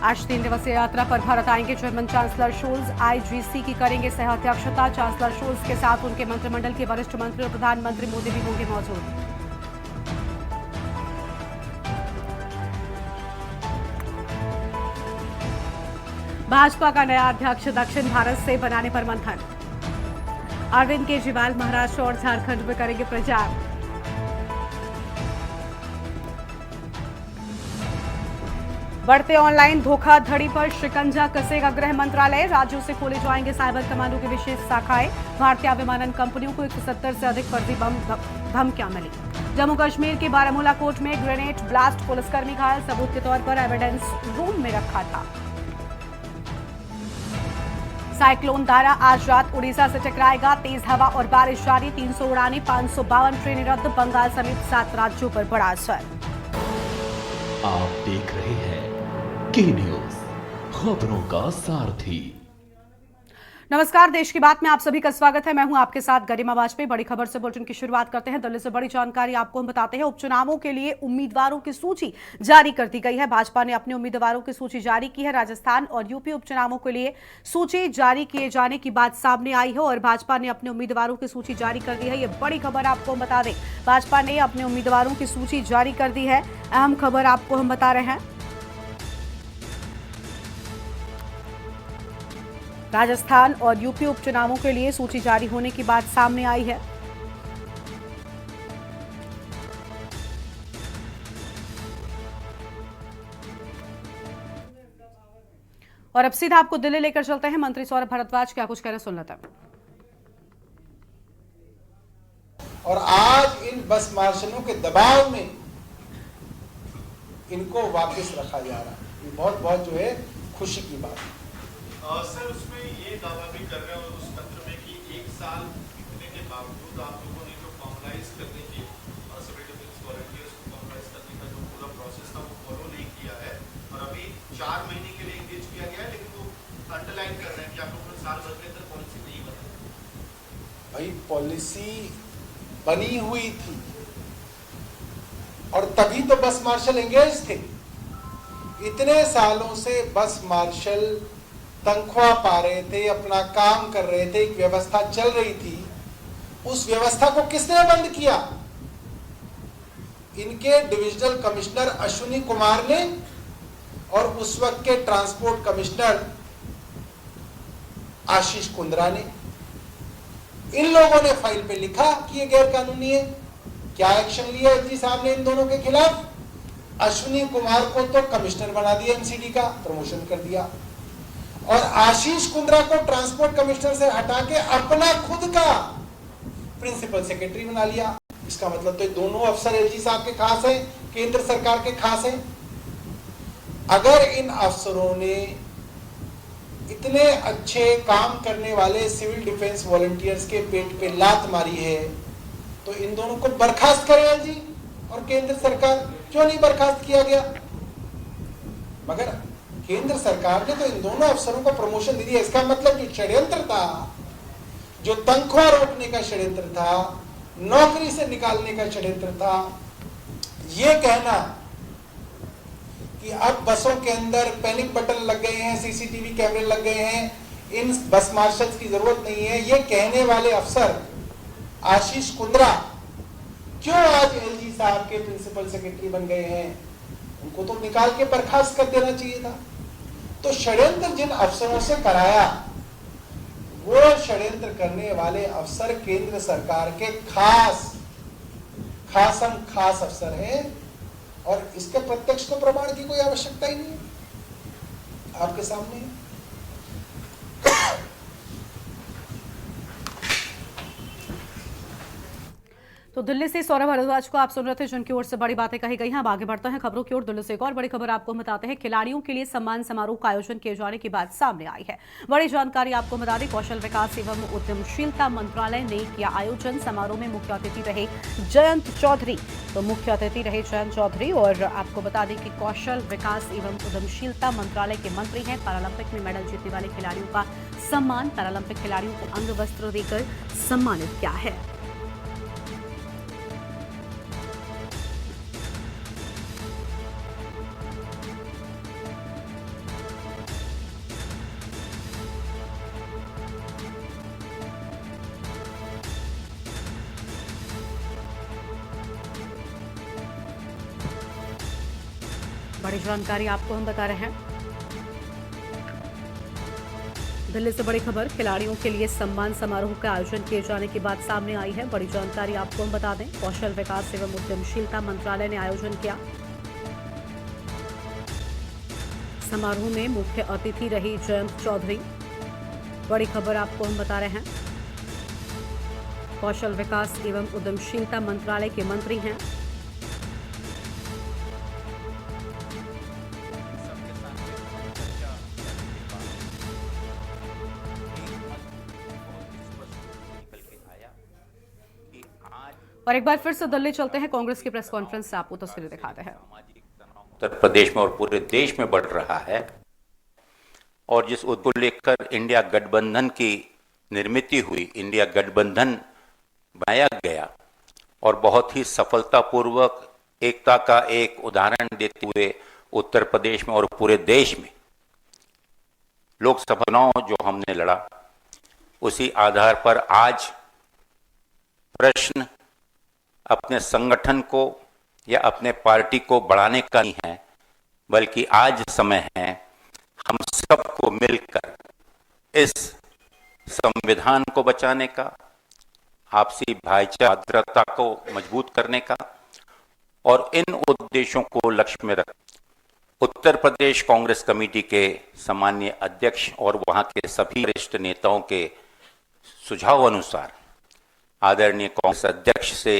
आज 3 दिवसीय यात्रा पर भारत आएंगे जर्मन चांसलर शोल्ज। आईजीसी की करेंगे सह अध्यक्षता। चांसलर शोल्ज के साथ उनके मंत्रिमंडल के वरिष्ठ मंत्री और प्रधानमंत्री मोदी भी होंगे मौजूद। भाजपा का नया अध्यक्ष दक्षिण भारत से बनाने पर मंथन। अरविंद केजरीवाल महाराष्ट्र और झारखंड में करेंगे प्रचार। बढ़ते ऑनलाइन धोखाधड़ी पर शिकंजा कसेगा गृह मंत्रालय। राज्यों से खोले जाएंगे साइबर कमांडो की विशेष शाखाएं। भारतीय विमानन कंपनियों को 170 से अधिक फर्जी बम धमकियां मिली। जम्मू कश्मीर के बारामूला कोर्ट में ग्रेनेड ब्लास्ट, पुलिसकर्मी घायल, सबूत के तौर पर एविडेंस रूम में रखा था। साइक्लोन दारा आज रात उड़ीसा से टकराएगा। तेज हवा और बारिश जारी। 300 उड़ानें, 552 ट्रेनें रद्द। बंगाल समेत 7 राज्यों पर पड़ा असर। आप देख रहे हैं के न्यूज, खबरों का सारथी। नमस्कार, देश की बात में आप सभी का स्वागत है। मैं हूं आपके साथ गरिमा वाजपेयी। बड़ी खबर से बुलेटिन की शुरुआत करते हैं। दिल्ली से बड़ी जानकारी आपको हम बताते हैं। उपचुनावों के लिए उम्मीदवारों की सूची जारी कर दी गई है। भाजपा ने अपने उम्मीदवारों की सूची जारी की है। राजस्थान और यूपी उपचुनावों के लिए सूची जारी किए जाने की बात सामने आई है और भाजपा ने अपने उम्मीदवारों की सूची जारी कर दी है। ये बड़ी खबर आपको हम बता दें। भाजपा ने अपने उम्मीदवारों की सूची जारी कर दी है। अहम खबर आपको हम बता रहे हैं। राजस्थान और यूपी उपचुनावों के लिए सूची जारी होने की बात सामने आई है। और अब सीधा आपको दिल्ली लेकर चलते हैं। मंत्री सौरभ भारद्वाज क्या कुछ कह रहे हैं, सुन लेते हैं। और आज इन बस मार्शलों के दबाव में इनको वापस रखा जा रहा है। ये बहुत बहुत जो है खुशी की बात है। सर, उसमें ये दावा भी कर रहे हैं उस पत्र में कि 1 साल बीतने के बावजूद आप लोगों ने जो फॉर्मलाइज करने की सिविल डिफेंस वॉलंटियर्स को फॉर्मलाइज करने का जो पूरा प्रोसेस था वो फॉलो नहीं किया है और अभी 4 महीने के लिए एंगेज किया गया है, लेकिन वो अंडरलाइन कर रहे हैं कि आप लोगों ने साल भर के अंदर पॉलिसी नहीं बनाई। भाई पॉलिसी बनी हुई थी और तभी तो बस मार्शल एंगेज थे। इतने सालों से बस मार्शल तनख्वाह पा रहे थे, अपना काम कर रहे थे, एक व्यवस्था चल रही थी। उस व्यवस्था को किसने बंद किया? इनके डिविजनल कमिश्नर अश्विनी कुमार ने और उस वक्त के ट्रांसपोर्ट कमिश्नर आशीष कुंद्रा ने। इन लोगों ने फाइल पे लिखा कि ये गैर कानूनी है। क्या एक्शन लिया एसडी साहब ने इन दोनों के खिलाफ? अश्विनी कुमार को तो कमिश्नर बना दिया, एमसीडी का प्रमोशन कर दिया और आशीष कुंद्रा को ट्रांसपोर्ट कमिश्नर से हटा के अपना खुद का प्रिंसिपल सेक्रेटरी बना लिया। इसका मतलब तो दोनों अफसर एलजी साहब के खास हैं, केंद्र सरकार के खास हैं। अगर इन अफसरों ने इतने अच्छे काम करने वाले सिविल डिफेंस वॉलंटियर्स के पेट पे लात मारी है तो इन दोनों को बर्खास्त करे एलजी और केंद्र सरकार। क्यों नहीं बर्खास्त किया गया? मगर केंद्र सरकार ने तो इन दोनों अफसरों को प्रमोशन दे दिया। इसका मतलब जो षड्यंत्र था, जो तनख्वाह रोकने का षड्यंत्र था, नौकरी से निकालने का षड्यंत्र था, ये कहना कि अब बसों के अंदर पैनिक बटन लग गए हैं, सीसीटीवी कैमरे लग गए हैं, इन बस मार्शल्स की जरूरत नहीं है, ये कहने वाले अफसर आशीष कुंद्रा क्यों आज एलजी साहब के प्रिंसिपल सेक्रेटरी बन गए हैं? उनको तो निकाल के बर्खास्त कर देना चाहिए था। तो षड्यंत्र जिन अफसरों से कराया, वो षड्यंत्र करने वाले अफसर केंद्र सरकार के खास अफसर हैं और इसके प्रत्यक्ष तो प्रमाण की कोई आवश्यकता ही नहीं है। आपके सामने है। तो दिल्ली से सौरभ भारद्वाज को आप सुन रहे थे, जिनकी ओर से बड़ी बातें कही गई हैं। अब आगे बढ़ते हैं खबरों की ओर। दिल्ली से एक और बड़ी खबर आपको बताते हैं। खिलाड़ियों के लिए सम्मान समारोह का आयोजन किए जाने की बात सामने आई है। बड़ी जानकारी आपको बता दें, कौशल विकास एवं उद्यमशीलता मंत्रालय ने किया आयोजन। समारोह में मुख्य अतिथि रहे जयंत चौधरी और आपको बता दें कि कौशल विकास एवं उद्यमशीलता मंत्रालय के मंत्री हैं। पैरालंपिक में मेडल जीतने वाले खिलाड़ियों का सम्मान, पैरालंपिक खिलाड़ियों को अंग वस्त्र देकर सम्मानित किया है। बड़ी जानकारी आपको हम बता रहे हैं। दिल्ली से बड़ी खबर, खिलाड़ियों के लिए सम्मान समारोह का आयोजन किए जाने की बात सामने आई है। बड़ी जानकारी आपको हम बता दें, कौशल विकास एवं उद्यमशीलता मंत्रालय ने आयोजन किया। समारोह में मुख्य अतिथि रही जयंत चौधरी। बड़ी खबर आपको हम बता रहे हैं, कौशल विकास एवं उद्यमशीलता मंत्रालय के मंत्री हैं। और एक बार फिर से दिल्ली चलते हैं, कांग्रेस की प्रेस कॉन्फ्रेंस से आपको तस्वीरें दिखाते हैं। उत्तर प्रदेश में और पूरे देश में बढ़ रहा है और जिस उद्देश्य को लेकर इंडिया गठबंधन की निर्मित हुई, इंडिया गठबंधन बनाया गया और बहुत ही सफलतापूर्वक एकता का एक उदाहरण देते हुए उत्तर प्रदेश में और पूरे देश में लोकसभा चुनाव जो हमने लड़ा, उसी आधार पर आज प्रश्न अपने संगठन को या अपने पार्टी को बढ़ाने का नहीं है, बल्कि आज समय है हम सबको मिलकर इस संविधान को बचाने का, आपसी भाईचारा को मजबूत करने का और इन उद्देश्यों को लक्ष्य में रख उत्तर प्रदेश कांग्रेस कमेटी के सम्मानीय अध्यक्ष और वहां के सभी वरिष्ठ नेताओं के सुझाव अनुसार आदरणीय कांग्रेस अध्यक्ष से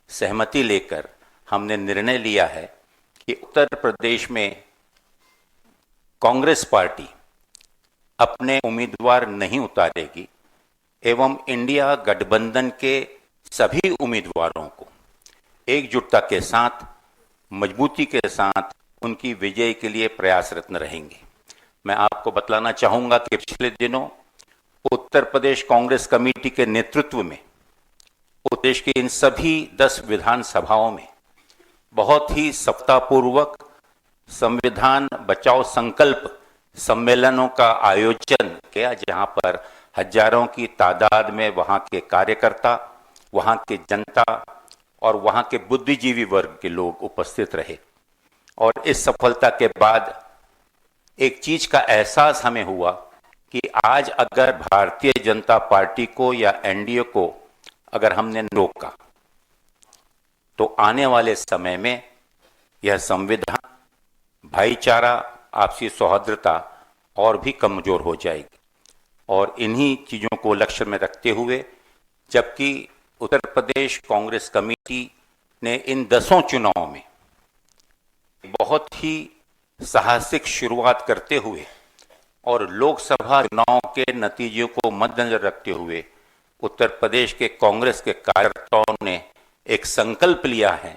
सहमति लेकर हमने निर्णय लिया है कि उत्तर प्रदेश में कांग्रेस पार्टी अपने उम्मीदवार नहीं उतारेगी एवं इंडिया गठबंधन के सभी उम्मीदवारों को एकजुटता के साथ, मजबूती के साथ उनकी विजय के लिए प्रयासरत रहेंगे। मैं आपको बतलाना चाहूंगा कि पिछले दिनों उत्तर प्रदेश कांग्रेस कमेटी के नेतृत्व में उत्तर प्रदेश की इन सभी 10 विधानसभाओं में बहुत ही सफलतापूर्वक संविधान बचाओ संकल्प सम्मेलनों का आयोजन किया, जहां पर हजारों की तादाद में वहां के कार्यकर्ता, वहां की जनता और वहां के बुद्धिजीवी वर्ग के लोग उपस्थित रहे। और इस सफलता के बाद एक चीज का एहसास हमें हुआ कि आज अगर भारतीय जनता पार्टी को या एनडीए को अगर हमने रोका तो आने वाले समय में यह संविधान, भाईचारा, आपसी सौहार्दता और भी कमजोर हो जाएगी। और इन्हीं चीजों को लक्ष्य में रखते हुए, जबकि उत्तर प्रदेश कांग्रेस कमेटी ने इन 10 चुनावों में बहुत ही साहसिक शुरुआत करते हुए और लोकसभा चुनाव के नतीजों को मद्देनजर रखते हुए उत्तर प्रदेश के कांग्रेस के कार्यकर्ताओं ने एक संकल्प लिया है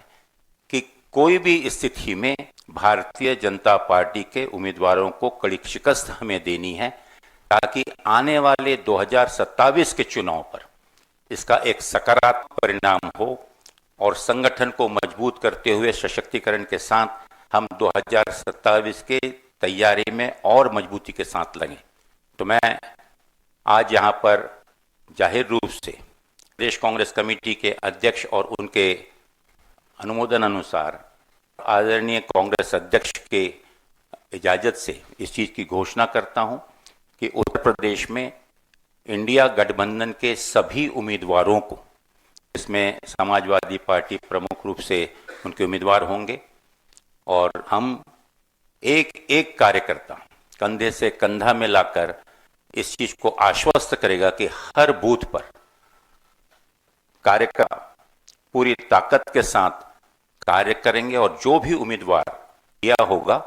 कि कोई भी स्थिति में भारतीय जनता पार्टी के उम्मीदवारों को कड़ी शिकस्त हमें देनी है, ताकि आने वाले 2027 के चुनाव पर इसका एक सकारात्मक परिणाम हो और संगठन को मजबूत करते हुए सशक्तिकरण के साथ हम 2027 के तैयारी में और मजबूती के साथ लगे। तो मैं आज यहाँ पर जाहिर रूप से प्रदेश कांग्रेस कमेटी के अध्यक्ष और उनके अनुमोदन अनुसार आदरणीय कांग्रेस अध्यक्ष के इजाजत से इस चीज की घोषणा करता हूं कि उत्तर प्रदेश में इंडिया गठबंधन के सभी उम्मीदवारों को, इसमें समाजवादी पार्टी प्रमुख रूप से उनके उम्मीदवार होंगे, और हम एक एक कार्यकर्ता कंधे से कंधा मिलाकर इस चीज को आश्वस्त करेगा कि हर बूथ पर कार्यकर्ता पूरी ताकत के साथ कार्य करेंगे और जो भी उम्मीदवार दिया होगा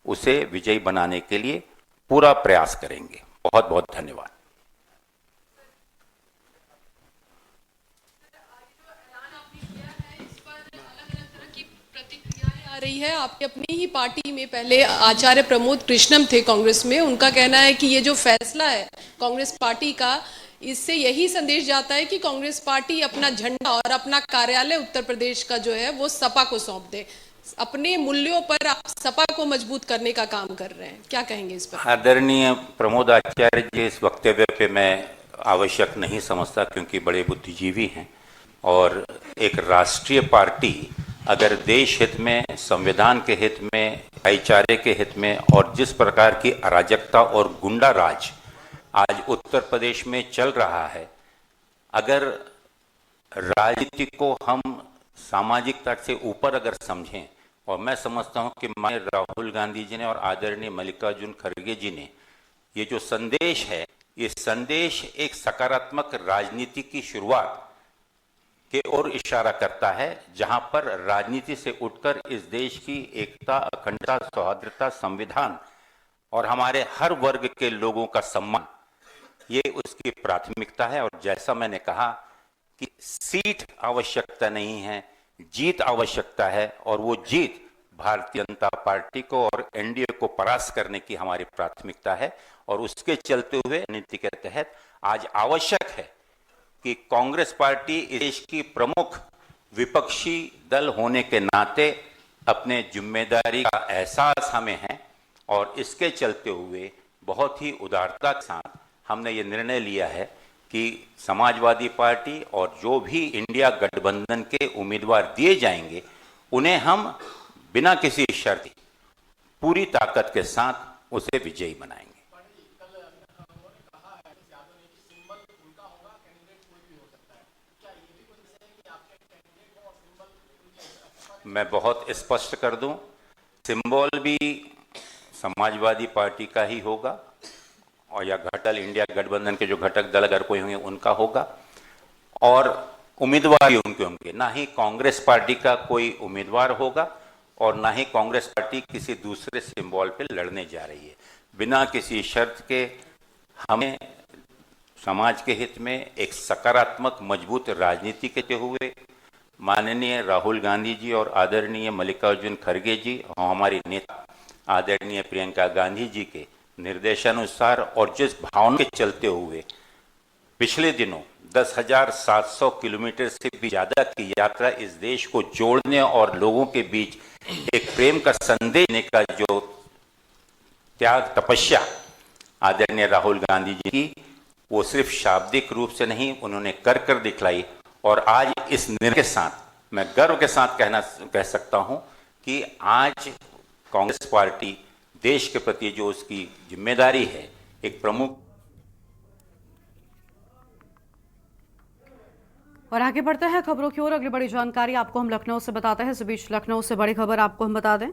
उसे विजयी बनाने के लिए पूरा प्रयास करेंगे। बहुत बहुत धन्यवाद। आ रही है आपकी अपनी ही पार्टी में। पहले आचार्य प्रमोद कृष्णम थे कांग्रेस में, उनका कहना है कि ये जो फैसला है कांग्रेस पार्टी का, इससे यही संदेश जाता है कि कांग्रेस पार्टी अपना झंडा और अपना कार्यालय उत्तर प्रदेश का जो है वो सपा को सौंप दे। अपने मूल्यों पर आप सपा को मजबूत करने का काम कर रहे हैं, क्या कहेंगे इस पर? आदरणीय प्रमोद आचार्य जी, इस वक्तव्य पे मैं आवश्यक नहीं समझता, क्योंकि बड़े बुद्धिजीवी हैं और एक राष्ट्रीय पार्टी अगर देश हित में, संविधान के हित में, भाईचारे के हित में और जिस प्रकार की अराजकता और गुंडा राज आज उत्तर प्रदेश में चल रहा है, अगर राजनीति को हम सामाजिकता से ऊपर अगर समझें, और मैं समझता हूं कि माननीय राहुल गांधी जी ने और आदरणीय मल्लिकार्जुन खड़गे जी ने ये जो संदेश है, ये संदेश एक सकारात्मक राजनीति की शुरुआत के ओर इशारा करता है, जहां पर राजनीति से उठकर इस देश की एकता, अखंडता, सौहार्दता, संविधान और हमारे हर वर्ग के लोगों का सम्मान, ये उसकी प्राथमिकता है। और जैसा मैंने कहा कि सीट आवश्यकता नहीं है, जीत आवश्यकता है, और वो जीत भारतीय जनता पार्टी को और एनडीए को परास्त करने की हमारी प्राथमिकता है। और उसके चलते हुए नीति के तहत आज आवश्यक है कि कांग्रेस पार्टी इस देश की प्रमुख विपक्षी दल होने के नाते अपने जिम्मेदारी का एहसास हमें है, और इसके चलते हुए बहुत ही उदारता के साथ हमने ये निर्णय लिया है कि समाजवादी पार्टी और जो भी इंडिया गठबंधन के उम्मीदवार दिए जाएंगे, उन्हें हम बिना किसी शर्त पूरी ताकत के साथ उसे विजयी बनाएंगे। मैं बहुत स्पष्ट कर दूं, सिंबल भी समाजवादी पार्टी का ही होगा, और या घटल इंडिया गठबंधन के जो घटक दल अगर कोई होंगे उनका होगा, और उम्मीदवार भी उनके होंगे। ना ही कांग्रेस पार्टी का कोई उम्मीदवार होगा और ना ही कांग्रेस पार्टी किसी दूसरे सिंबल पे लड़ने जा रही है। बिना किसी शर्त के हमें समाज के हित में एक सकारात्मक मजबूत राजनीति के हुए माननीय राहुल गांधी जी और आदरणीय मल्लिकार्जुन खड़गे जी और हमारी नेता आदरणीय प्रियंका गांधी जी के निर्देशानुसार और जिस भावना के चलते हुए पिछले दिनों 10,700 किलोमीटर से भी ज्यादा की यात्रा इस देश को जोड़ने और लोगों के बीच एक प्रेम का संदेश देने का जो त्याग तपस्या आदरणीय राहुल गांधी जी की, वो सिर्फ शाब्दिक रूप से नहीं, उन्होंने कर दिखलाई। और आज इस निर्णय के साथ मैं गर्व के साथ कह सकता हूं कि आज कांग्रेस पार्टी देश के प्रति जो उसकी जिम्मेदारी है, एक प्रमुख। और आगे बढ़ते हैं खबरों की ओर। अगली बड़ी जानकारी आपको हम लखनऊ से बताते हैं। इस बीच लखनऊ से बड़ी खबर आपको हम बता दें।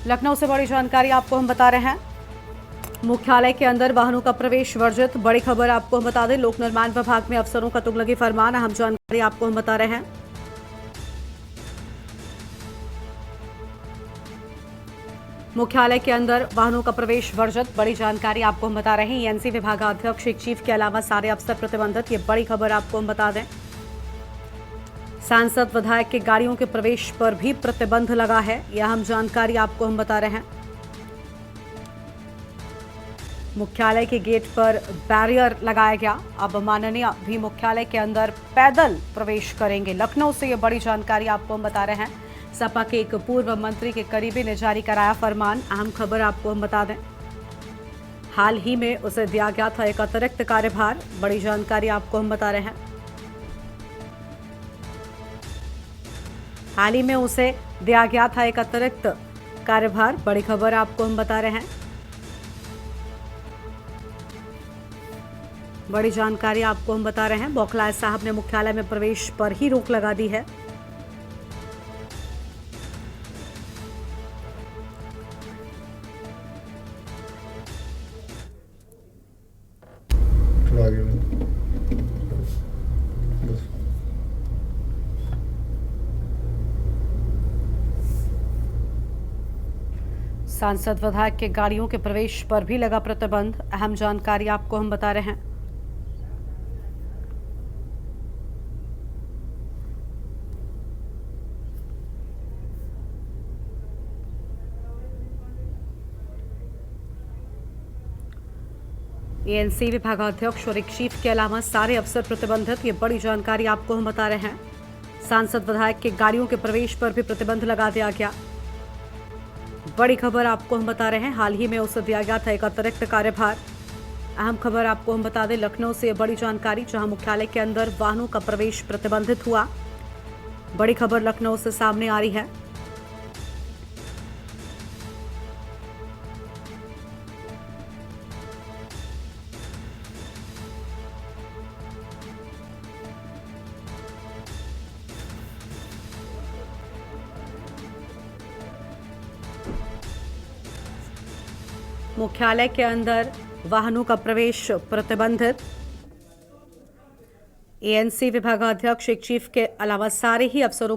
लखनऊ से बड़ी जानकारी आपको हम बता रहे हैं, मुख्यालय के अंदर वाहनों का प्रवेश वर्जित। बड़ी खबर आपको हम बता दें, लोक निर्माण विभाग में अफसरों का तुगलकी फरमान। अहम जानकारी आपको हम बता रहे हैं। मुख्यालय के अंदर वाहनों का प्रवेश वर्जित। बड़ी जानकारी आपको हम बता रहे हैं। एएनसी विभागाध्यक्ष एक चीफ के अलावा सारे अफसर प्रतिबंधित। ये बड़ी खबर आपको हम बता दें। सांसद विधायक के गाड़ियों के प्रवेश पर भी प्रतिबंध लगा है। यह अहम जानकारी आपको हम बता रहे हैं। मुख्यालय के गेट पर बैरियर लगाया गया। अब माननीय भी मुख्यालय के अंदर पैदल प्रवेश करेंगे। लखनऊ से ये बड़ी जानकारी आपको हम बता रहे हैं। सपा के एक पूर्व मंत्री के करीबी ने जारी कराया फरमान। अहम खबर आपको हम बता दें, हाल ही में उसे दिया गया था एक अतिरिक्त कार्यभार। बड़ी जानकारी आपको हम बता रहे हैं। हाल ही में उसे दिया गया था एक अतिरिक्त कार्यभार। बड़ी खबर आपको हम बता रहे हैं। बड़ी जानकारी आपको हम बता रहे हैं। बौखलाए साहब ने मुख्यालय में प्रवेश पर ही रोक लगा दी है। सांसद विधायक के गाड़ियों के प्रवेश पर भी लगा प्रतिबंध। अहम जानकारी आपको हम बता रहे हैं। एएनसी विभागाध्यक्ष और एक चीफ के अलावा सारे अफसर प्रतिबंधित। ये बड़ी जानकारी आपको हम बता रहे हैं। सांसद विधायक के गाड़ियों के प्रवेश पर भी प्रतिबंध लगा दिया गया। बड़ी खबर आपको हम बता रहे हैं। हाल ही में उसे दिया गया था एक अतिरिक्त कार्यभार। अहम खबर आपको हम बता दें, लखनऊ से बड़ी जानकारी, जहां मुख्यालय के अंदर वाहनों का प्रवेश प्रतिबंधित हुआ। बड़ी खबर लखनऊ से सामने आ रही है। मुख्यालय के अंदर वाहनों का प्रवेश प्रतिबंधित। एएनसी विभागाध्यक्ष एक चीफ के अलावा सारे ही अफसरों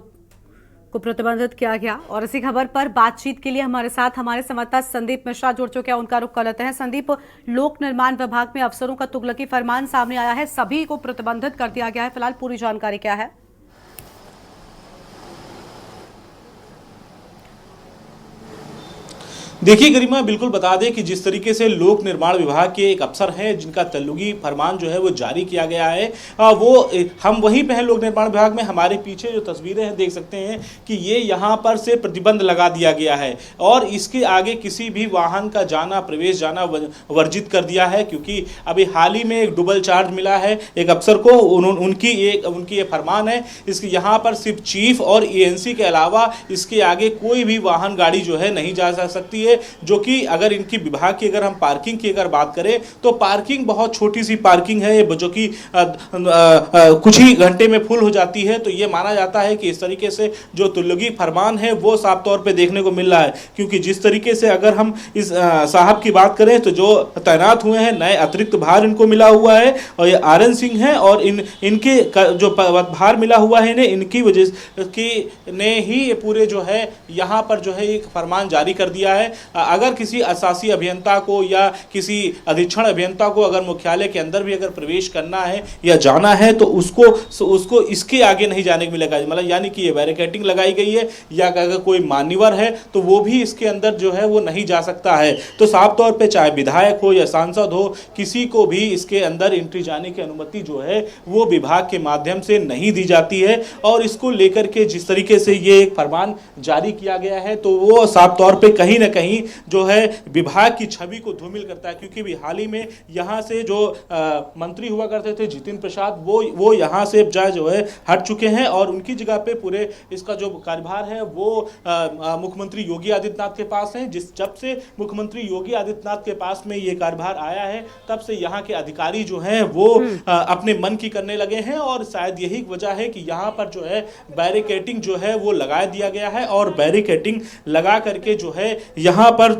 को प्रतिबंधित किया गया। और इसी खबर पर बातचीत के लिए हमारे साथ हमारे संवाददाता संदीप मिश्रा जुड़ चुके हैं, उनका रुख कर लेते हैं। संदीप, लोक निर्माण विभाग में अफसरों का तुगलकी फरमान सामने आया है, सभी को प्रतिबंधित कर दिया गया है, फिलहाल पूरी जानकारी क्या है? देखिए गरिमा, बिल्कुल बता दें कि जिस तरीके से लोक निर्माण विभाग के एक अफसर हैं जिनका तल्लुगी फरमान जो है वो जारी किया गया है, वो हम वहीं पे हैं लोक निर्माण विभाग में। हमारे पीछे जो तस्वीरें हैं देख सकते हैं कि ये यहाँ पर से प्रतिबंध लगा दिया गया है और इसके आगे किसी भी वाहन का जाना प्रवेश जाना वर्जित कर दिया है, क्योंकि अभी हाल ही में एक डबल चार्ज मिला है एक अफसर को। उनकी ये फरमान है, इसके यहाँ पर सिर्फ चीफ और एएनसी के अलावा इसके आगे कोई भी वाहन गाड़ी जो है नहीं जा सकती है। जो कि अगर इनकी विभाग की अगर हम पार्किंग की अगर बात करें तो पार्किंग बहुत छोटी सी पार्किंग है जो कि कुछ ही घंटे में फुल हो जाती है। तो ये माना जाता है कि इस तरीके से जो तुल्लगी फरमान है वो साफ तौर पे देखने को मिल रहा है, क्योंकि जिस तरीके से अगर हम इस साहब की बात करें तो जो तैनात हुए हैं नए अतिरिक्त भार इनको मिला हुआ है और ये आरएन सिंह हैं और इनके जो भार मिला हुआ है इनकी वजह की ने ही ये पूरे जो है यहाँ पर जो है एक फरमान जारी कर दिया है। अगर किसी अशासी अभियंता को या किसी अधीक्षण अभियंता को अगर मुख्यालय के अंदर भी अगर प्रवेश करना है या जाना है तो उसको इसके आगे नहीं जाने को मिलेगा। मतलब यानी कि ये बैरिकेडिंग लगाई गई है या अगर कोई मान्यवर है तो वो भी इसके अंदर जो है वो नहीं जा सकता है। तो साफ तौर पे चाहे विधायक हो या सांसद हो, किसी को भी इसके अंदर एंट्री जाने की अनुमति जो है वो विभाग के माध्यम से नहीं दी जाती है। और इसको लेकर के जिस तरीके से ये एक फरमान जारी किया गया है तो वो साफ तौर पे कहीं ना कहीं जो है विभाग की छवि को धूमिल करता है, क्योंकि हाल ही में यहाँ से जो मंत्री हुआ करते थे जितिन प्रसाद वो यहाँ से जो है हट चुके हैं और उनकी जगह पे पूरे इसका जो कार्यभार है वो मुख्यमंत्री योगी आदित्यनाथ के पास है। जब से मुख्यमंत्री योगी आदित्यनाथ के पास में ये कार्यभार आया है तब से यहाँ के अधिकारी जो हैं वो अपने मन की करने लगे हैं और शायद यही वजह है कि यहाँ पर जो है बैरिकेडिंग जो है वो लगा दिया गया है और बैरिकेडिंग लगा करके जो है यहाँ पर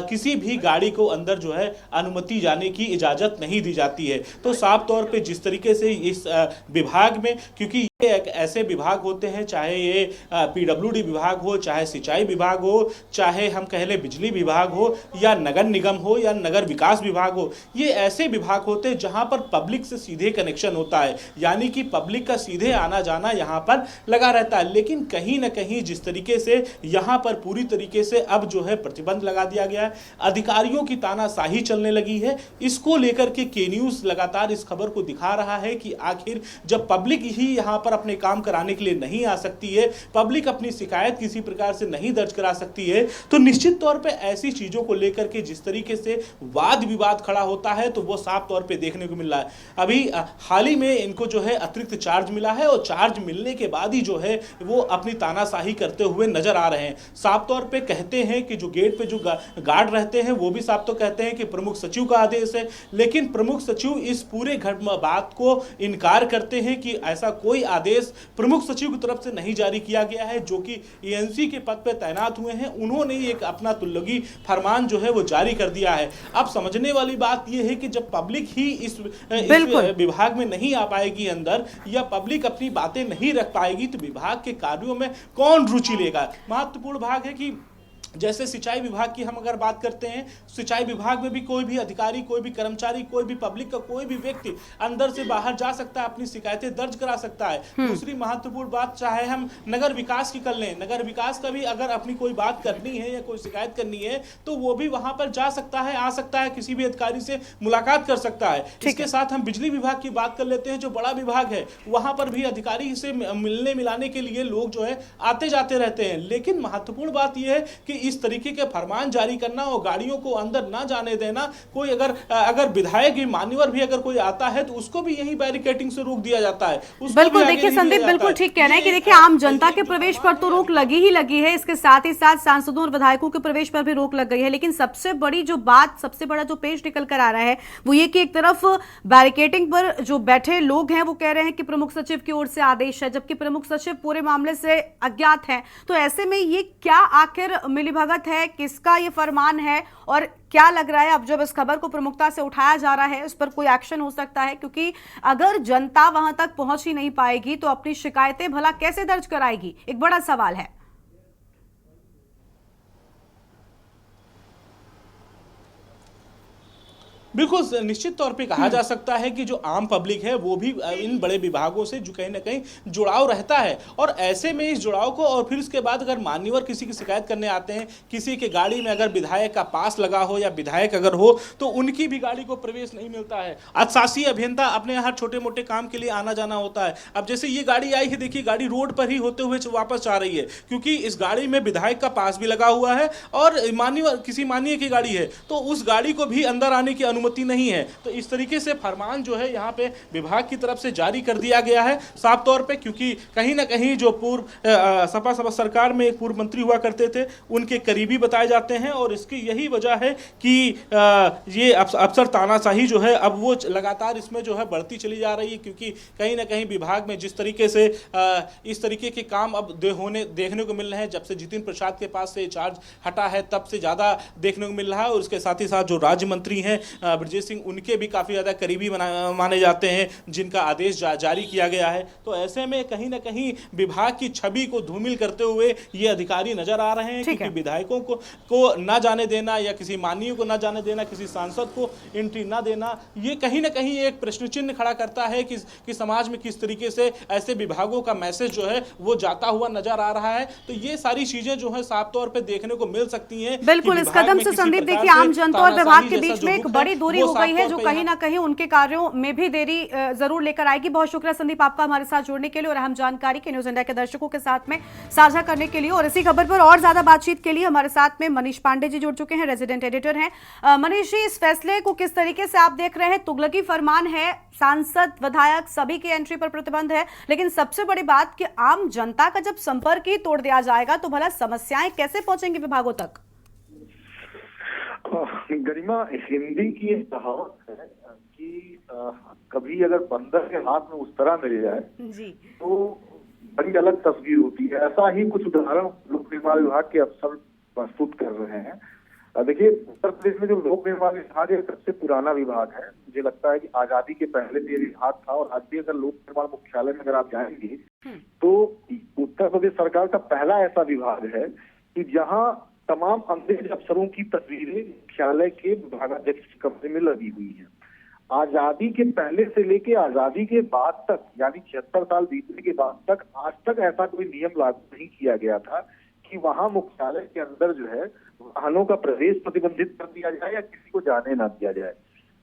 किसी भी गाड़ी को अंदर जो है अनुमति जाने की इजाजत नहीं दी जाती है। तो साफ तौर पे जिस तरीके से इस विभाग में, क्योंकि ये एक ऐसे विभाग होते हैं, चाहे ये पीडब्ल्यूडी विभाग हो, चाहे सिंचाई विभाग हो, चाहे हम कह लें बिजली विभाग हो या नगर निगम हो या नगर विकास विभाग हो, ये ऐसे विभाग होते हैं जहां पर पब्लिक से सीधे कनेक्शन होता है, यानी कि पब्लिक का सीधे आना जाना यहां पर लगा रहता है। लेकिन कहीं ना कहीं जिस तरीके से यहां पर पूरी तरीके से अब जो है प्रतिबंध लगा दिया गया है, अधिकारियों की तानाशाही चलने लगी है, इसको लेकर के के न्यूज लगातार इस खबर को दिखा रहा है कि आखिर जब पब्लिक ही यहां पर अपने काम कराने के लिए नहीं आ सकती है, पब्लिक अपनी शिकायत किसी प्रकार से नहीं दर्ज करा सकती है, तो निश्चित तौर पे ऐसी चीजों को लेकर के जिस तरीके से वाद विवाद खड़ा होता है तो वो साफ तौर पे देखने को मिल रहा है। अभी हाल ही में इनको जो है अतिरिक्त चार्ज मिला है और चार्ज मिलने के बाद ही जो है वो अपनी तानाशाही करते हुए नजर आ रहे हैं। साफ तौर पे कहते हैं कि जो गेट पे जो गार्ड रहते हैं वो भी साफ तो कहते हैं कि प्रमुख सचिव का आदेश है, लेकिन प्रमुख सचिव इस पूरे बात को इनकार करते हैं कि ऐसा कोई आदेश प्रमुख सचिव की तरफ से नहीं जारी किया गया है। जो कि एएनसी के पद पे तैनात हुए हैं उन्होंने एक अपना तुल्लगी फरमान जो है वो जारी कर दिया है। अब समझने वाली बात यह है कि जब पब्लिक ही इस विभाग में नहीं आ पाएगी अंदर या पब्लिक अपनी बातें नहीं रख पाएगी तो विभाग के कार्यों में कौन रुचि लेगा। महत्वपूर्ण भाग है कि जैसे सिंचाई विभाग की हम अगर बात करते हैं, सिंचाई विभाग में भी कोई भी अधिकारी, कोई भी कर्मचारी, कोई भी पब्लिक का कोई भी व्यक्ति अंदर से बाहर जा सकता है, अपनी शिकायतें दर्ज करा सकता है। दूसरी महत्वपूर्ण बात, चाहे हम नगर विकास की कर लें, नगर विकास का भी अगर अपनी कोई बात करनी है या कोई शिकायत करनी है तो वो भी वहां पर जा सकता है, आ सकता है, किसी भी अधिकारी से मुलाकात कर सकता है। इसके साथ हम बिजली विभाग की बात कर लेते हैं, जो बड़ा विभाग है, वहां पर भी अधिकारी से मिलने मिलाने के लिए लोग जो है आते जाते रहते हैं। लेकिन महत्वपूर्ण बात यह है कि इस तरीके के फरमान जारी करना और गाड़ियों को अंदर ना जाने देना, कोई अगर विधायक मान्यवर भी अगर कोई आता है तो उसको भी यही बैरिकेडिंग से रोक दिया जाता है। बिल्कुल, देखिए संदीप बिल्कुल ठीक कहना है कि देखिए आम जनता के प्रवेश पर तो रोक लगी ही लगी है, इसके साथ ही साथ सांसदों और विधायकों के प्रवेश पर भी रोक लग गई है। लेकिन सबसे बड़ी जो बात, सबसे बड़ा जो पेश निकल कर आ रहा है वो ये कि एक तरफ बैरिकेडिंग पर जो बैठे लोग हैं वो कह रहे हैं कि प्रमुख सचिव की ओर से आदेश है, जबकि प्रमुख सचिव पूरे मामले से अज्ञात है। तो ऐसे में ये क्या आखिर मिलीभगत है, किसका ये फरमान है, और क्या लग रहा है अब जब इस खबर को प्रमुखता से उठाया जा रहा है इस पर कोई एक्शन हो सकता है? क्योंकि अगर जनता वहां तक पहुंच ही नहीं पाएगी तो अपनी शिकायतें भला कैसे दर्ज कराएगी, एक बड़ा सवाल है। बिल्कुल निश्चित तौर पे कहा जा सकता है कि जो आम पब्लिक है वो भी इन बड़े विभागों से जो कहीं ना कहीं जुड़ाव रहता है, और ऐसे में इस जुड़ाव को, और फिर उसके बाद अगर मान्यवर किसी की शिकायत करने आते हैं, किसी के गाड़ी में अगर विधायक का पास लगा हो या विधायक अगर हो तो उनकी भी गाड़ी को प्रवेश नहीं मिलता है। शासीय अभियंता अपने यहाँ छोटे मोटे काम के लिए आना जाना होता है। अब जैसे ये गाड़ी आई है, देखिए गाड़ी रोड पर ही होते हुए वापस जा रही है, क्योंकि इस गाड़ी में विधायक का पास भी लगा हुआ है और मान्यवर किसी माननीय की गाड़ी है, तो उस गाड़ी को भी अंदर आने की अनुमति नहीं है। तो इस तरीके से फरमान जो है यहाँ पे विभाग की तरफ से जारी कर दिया गया है साफ तौर पे, क्योंकि कहीं ना कहीं जो पूर्व सपा सरकार में एक पूर्व मंत्री हुआ करते थे उनके करीबी बताए जाते हैं, और इसकी यही वजह है कि ये अफसर तानाशाही जो है अब वो लगातार इसमें जो है बढ़ती चली जा रही है, क्योंकि कहीं ना कहीं विभाग में जिस तरीके से इस तरीके के काम अब देखने को मिल रहे हैं, जब से जितिन प्रसाद के पास से चार्ज हटा है तब से ज्यादा देखने को मिल रहा है। और उसके साथ ही साथ जो राज्य मंत्री हैं ब्रजेश सिंह, उनके भी काफी ज्यादा करीबी माने जाते हैं, जिनका आदेश जारी किया गया है। तो ऐसे में कहीं ना कहीं विभाग की छवि को धूमिल करते हुए ये अधिकारी नजर आ रहे हैं, क्योंकि विधायकों को ना जाने देना या किसी माननीय को ना जाने देना, किसी सांसद को एंट्री ना देना, ये कहीं ना कहीं एक प्रश्न चिन्ह खड़ा करता है कि समाज में किस तरीके से ऐसे विभागों का मैसेज जो है वो जाता हुआ नजर आ रहा है। तो ये सारी चीजें जो है साफ तौर पर देखने को मिल सकती हैं। बिल्कुल, इस कदम से संदीप देखिए आम जनता और विभाग के बीच में एक बड़ी दूरी हो गई है, जो कहीं ना कहीं उनके कार्यों में भी देरी जरूर लेकर आएगी। बहुत शुक्रिया संदीप आपका हमारे साथ जुड़ने के लिए और अहम जानकारी के न्यूज इंडिया के दर्शकों के साथ में साझा करने के लिए। और इसी खबर पर और ज्यादा बातचीत के लिए हमारे साथ में मनीष पांडे जी जुड़ चुके हैं, रेजिडेंट एडिटर हैं। मनीष जी, इस फैसले को किस तरीके से आप देख रहे हैं? तुगलकी फरमान है, सांसद विधायक सभी की एंट्री पर प्रतिबंध है, लेकिन सबसे बड़ी बात कि आम जनता का जब संपर्क ही तोड़ दिया जाएगा तो भला समस्याएं कैसे पहुंचेंगी विभागों तक? गरिमा, हिंदी की एक कहावत है कि कभी अगर बंदर के हाथ में उस तरह मिल जाए जी तो बड़ी अलग तस्वीर होती है। ऐसा ही कुछ उदाहरण लोक निर्माण विभाग के अफसर प्रस्तुत कर रहे हैं। देखिए, उत्तर प्रदेश में जो लोक निर्माण विभाग है सबसे पुराना विभाग है। मुझे लगता है कि आजादी के पहले से ये विभाग था, और आज भी अगर लोक निर्माण मुख्यालय में अगर आप जाएंगे तो उत्तर प्रदेश सरकार का पहला ऐसा विभाग है कि जहाँ तमाम अंग्रेज अफसरों की तस्वीरें मुख्यालय के विभागाध्यक्ष के कमरे में लगी हुई हैं। आजादी के पहले से लेके आजादी के बाद तक, यानी 76 साल बीतने के बाद तक, आज तक ऐसा कोई नियम लागू नहीं किया गया था कि वहां मुख्यालय के अंदर जो है वाहनों का प्रवेश प्रतिबंधित कर दिया जाए या किसी को जाने ना दिया जाए।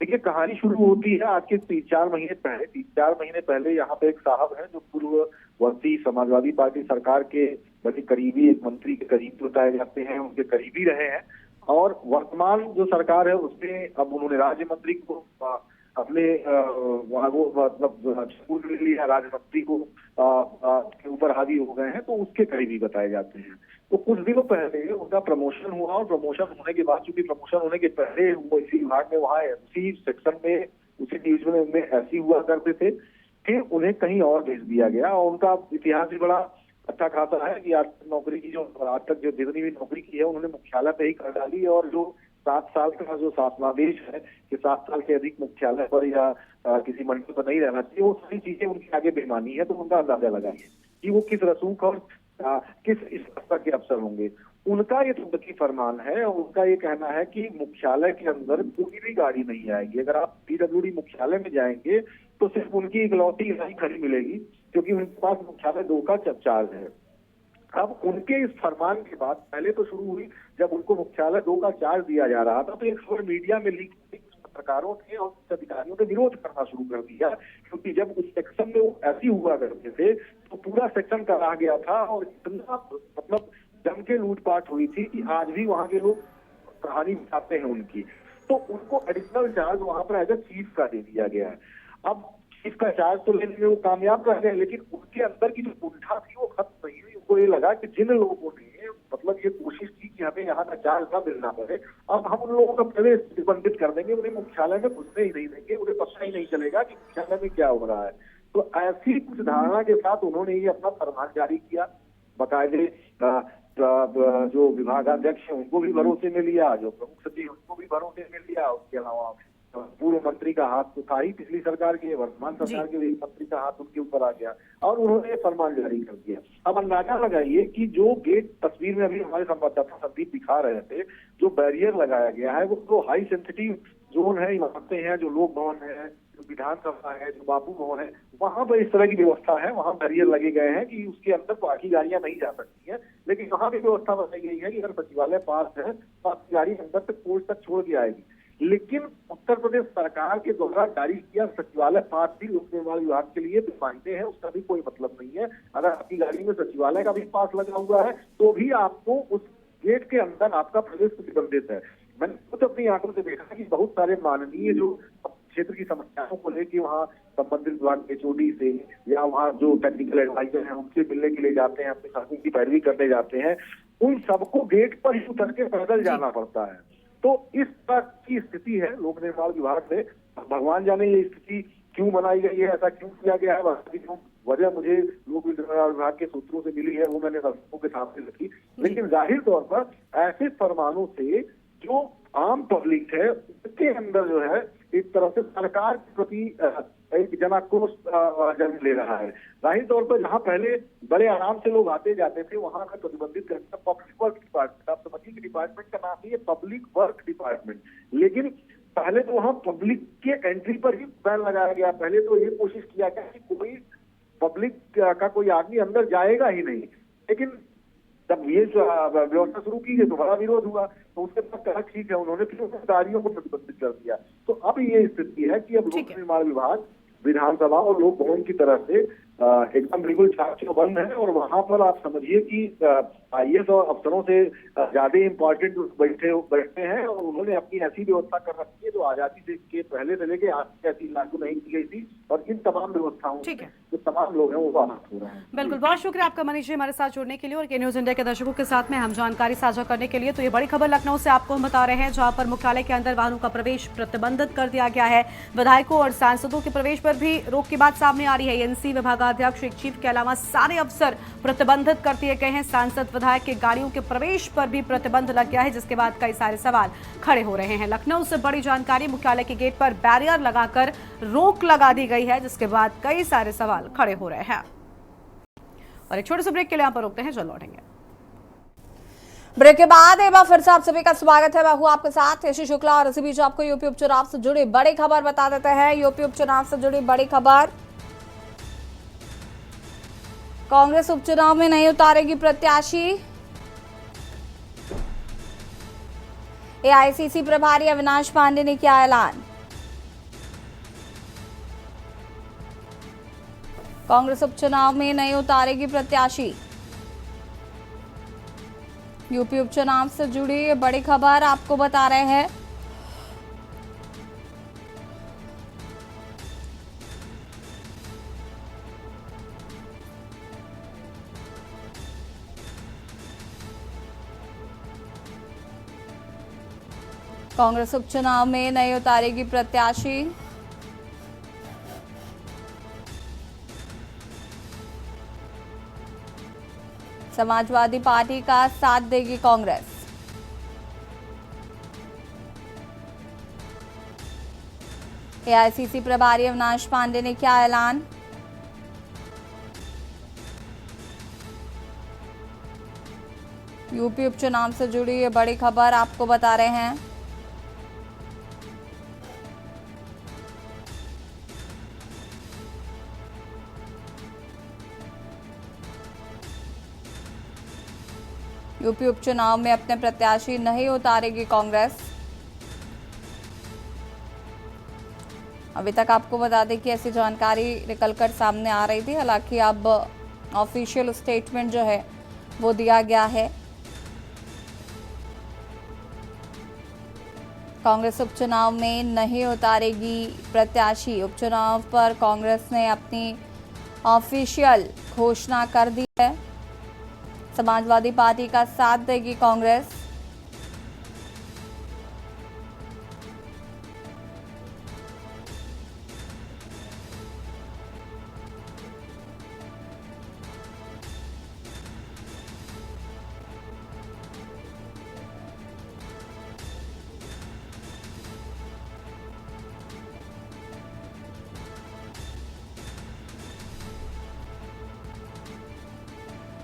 देखिए, कहानी शुरू होती है आज के 3-4 महीने पहले यहाँ पे एक साहब है जो पूर्ववर्ती समाजवादी पार्टी सरकार के बड़े करीबी, एक मंत्री के करीब बताए जाते हैं, उनके करीबी रहे हैं, और वर्तमान जो सरकार है उसमें अब उन्होंने राज्य मंत्री को अपने मतलब ले लिया, राज्य मंत्री को के ऊपर हावी हो गए हैं, तो उसके करीबी बताए जाते हैं। तो कुछ दिनों पहले उनका प्रमोशन हुआ, और प्रमोशन होने के बाद, चूंकि प्रमोशन होने के पहले वो इसी विभाग में वहाँ उसी सेक्शन में, उसी डिवीजन में ऐसी हुआ करते थे, फिर उन्हें कहीं और भेज दिया गया। और उनका इतिहास भी बड़ा अच्छा खासा है कि आज नौकरी की जो आज तक जो जितनी भी नौकरी की है उन्होंने मुख्यालय पे ही कर डाली, और जो 7 साल का जो शासनादेश है कि 7 साल से अधिक मुख्यालय पर या किसी मंडल पर नहीं रहना चाहिए, वो सारी चीजें उनके आगे बेईमानी है। तो उनका अंदाजा लगाइए कि वो किस रसूख और किस स्तर के अफसर होंगे। उनका ये तुगलकी फरमान है, और उनका ये कहना है कि मुख्यालय के अंदर कोई भी गाड़ी नहीं आएगी। अगर आप पीडब्ल्यूडी मुख्यालय में जाएंगे तो सिर्फ उनकी इकलौती गाड़ी खड़ी मिलेगी, क्योंकि उनके पास मुख्यालय 2 का चार्ज है। अब उनके इस फरमान के बाद पहले तो शुरू हुई जब उनको मुख्यालय 2 का चार्ज दिया जा रहा था, तो एक खबर मीडिया में लीक हुई, पत्रकारों ने और अधिकारियों ने विरोध करना शुरू कर दिया, क्योंकि जब उस सेक्शन में वो ऐसी हुआ करते थे तो पूरा सेक्शन करा गया था, और इतना मतलब जम के लूटपाट हुई थी कि आज भी वहां के लोग कहानी बताते हैं उनकी। तो उनको एडिशनल चार्ज वहां पर एज ए चीफ का दे दिया गया है। अब चीफ का चार्ज तो लेने में वो कामयाब रह गए, लेकिन उनके अंदर की जो कुंठा थी वो खत्म नहीं हुई। उनको ये लगा कि जिन लोगों ने मतलब ये कोशिश की कि हमें यहाँ का चार्ज न मिलना पड़े, अब हम उन लोगों का प्रवेश प्रतिबंधित कर देंगे, उन्हें मुख्यालय में घुसने ही नहीं देंगे, उन्हें पता ही नहीं चलेगा कि मुख्यालय में क्या हो रहा है। तो ऐसी कुछ धारणा के साथ उन्होंने ये अपना फरमान जारी किया। बाकायदे जो विभागाध्यक्ष है उनको भी भरोसे में लिया, जो प्रमुख सचिव उनको भी भरोसे में लिया। उसके अलावा पूर्व मंत्री का हाथ तो था ही पिछली सरकार के, वर्तमान सरकार के मंत्री का हाथ उनके ऊपर आ गया और उन्होंने फरमान जारी कर दिया। अब अंदाजा लगाइए कि जो गेट तस्वीर में अभी हमारे संवाददाता संदीप दिखा रहे थे, जो बैरियर लगाया गया है वो तो हाई सेंसिटिव जोन है, इमारतें हैं, जो लोक भवन है, जो विधानसभा है, जो बापू भवन है, वहां पर इस तरह की व्यवस्था है। वहां बैरियर लगे गए हैं कि उसके अंदर बाकी गाड़ियां नहीं जा सकती हैं, लेकिन वहां भी व्यवस्था बनाई गई है कि अगर सचिवालय पास है तो आपकी गाड़ी अंदर तक कोर्ट तक छोड़ के आएगी। लेकिन उत्तर प्रदेश सरकार के द्वारा जारी किया सचिवालय पास भी लोक निर्माण विभाग के लिए मायने हैं, उसका भी कोई मतलब नहीं है। अगर आपकी गाड़ी में सचिवालय का भी पास लगा हुआ है तो भी आपको उस गेट के अंदर आपका प्रवेश प्रतिबंधित है। मैंने खुद अपनी आंखों से देखा कि बहुत सारे माननीय जो क्षेत्र की समस्याओं को लेकर वहाँ संबंधित विभाग के HOD से या वहाँ जो टेक्निकल एडवाइजर हैं उनसे मिलने के लिए जाते हैं, अपने सड़कों की पैरवी करने जाते हैं, उन सबको गेट पर ही उतर के पैदल जाना पड़ता है। तो इस तरह की स्थिति है लोक निर्माण विभाग में। भगवान जाने ये स्थिति क्यों बनाई गई है, ऐसा क्यों किया गया है, जो वजह मुझे लोक निर्माण विभाग के सूत्रों से मिली है वो मैंने दर्शकों के सामने रखी। लेकिन जाहिर तौर पर ऐसे फरमानों से जो आम पब्लिक है उसके अंदर जो है एक तरह से सरकार के प्रति एक जनाक्रोश जन्म ले रहा है। जाहिर तौर पर जहाँ पहले बड़े आराम से लोग आते जाते थे वहां का प्रतिबंधित करना पब्लिक वर्क डिपार्टमेंट, आप समझिए कि डिपार्टमेंट का नाम है पब्लिक वर्क डिपार्टमेंट, लेकिन पहले तो वहाँ पब्लिक के एंट्री पर ही बैन लगाया गया। पहले तो ये कोशिश किया गया कि कोई पब्लिक का कोई आदमी अंदर जाएगा ही नहीं, लेकिन जब ये व्यवस्था शुरू की गई तो बड़ा विरोध हुआ, तो उसके बाद कहा ठीक है, उन्होंने फिर गाड़ियों को प्रतिबंधित कर दिया। तो अब ये स्थिति है कि अब लोक निर्माण विभाग विधानसभा और लोक भवन की तरह से एकदम बिल्कुल चाक बंद है और वहां पर आप समझिए कि IAS और अफसरों से ज्यादा इम्पोर्टेंट बैठते हैं और उन्होंने अपनी ऐसी व्यवस्था कर रखी है जो आजादी के पहले से लेके आज तक ऐसी लागू नहीं की गई थी और इन तमाम व्यवस्थाओं से जो तमाम लोग हैं वो आहत हो रहे हैं। बिल्कुल, बहुत शुक्रिया आपका मनीष जी हमारे साथ जुड़ने के लिए और के न्यूज इंडिया के दर्शकों के साथ में हम जानकारी साझा करने के लिए। तो ये बड़ी खबर लखनऊ से आपको हम बता रहे हैं, जहां पर मुख्यालय के अंदर वाहनों का प्रवेश प्रतिबंधित कर दिया गया है। विधायकों और सांसदों के प्रवेश पर भी रोक की बात सामने आ रही है। एनसी विभागाध्यक्ष एक चीफ के अलावा सारे अफसर प्रतिबंधित कर दिए गए हैं। सांसद विधायक के गाड़ियों के प्रवेश पर भी प्रतिबंध लग गया है, जिसके बाद कई सारे सवाल खड़े हो रहे हैं। लखनऊ से बड़ी जानकारी, मुख्यालय के गेट पर बैरियर लगाकर रोक लगा दी गई है, जिसके बाद कई सारे सवाल खड़े हो रहे हैं। और एक छोटे से ब्रेक के लिए यहाँ पर रुकते हैं, जल्द लौटेंगे। ब्रेक के बाद एक बार फिर से आप सभी का स्वागत है। मैं हूं आपके साथ यशी शुक्ला और इसी बीच आपको यूपी उपचुनाव से जुड़ी बड़ी खबर बता देते हैं। यूपी उपचुनाव से जुड़ी बड़ी खबर, कांग्रेस उपचुनाव में नहीं उतारेगी प्रत्याशी। AICC प्रभारी अविनाश पांडे ने किया ऐलान। कांग्रेस उपचुनाव में नहीं उतारेगी प्रत्याशी। यूपी उपचुनाव से जुड़ी ये बड़ी खबर आपको बता रहे हैं। कांग्रेस उपचुनाव में नहीं उतारेगी प्रत्याशी। समाजवादी पार्टी का साथ देगी कांग्रेस। AICC प्रभारी अविनाश पांडे ने किया ऐलान। यूपी उपचुनाव से जुड़ी ये बड़ी खबर आपको बता रहे हैं। यूपी उपचुनाव में अपने प्रत्याशी नहीं उतारेगी कांग्रेस। अभी तक आपको बता दें कि ऐसी जानकारी निकलकर सामने आ रही थी, हालांकि अब ऑफिशियल स्टेटमेंट जो है वो दिया गया है कांग्रेस उपचुनाव में नहीं उतारेगी प्रत्याशी। उपचुनाव पर कांग्रेस ने अपनी ऑफिशियल घोषणा कर दी है। समाजवादी पार्टी का साथ देगी कांग्रेस।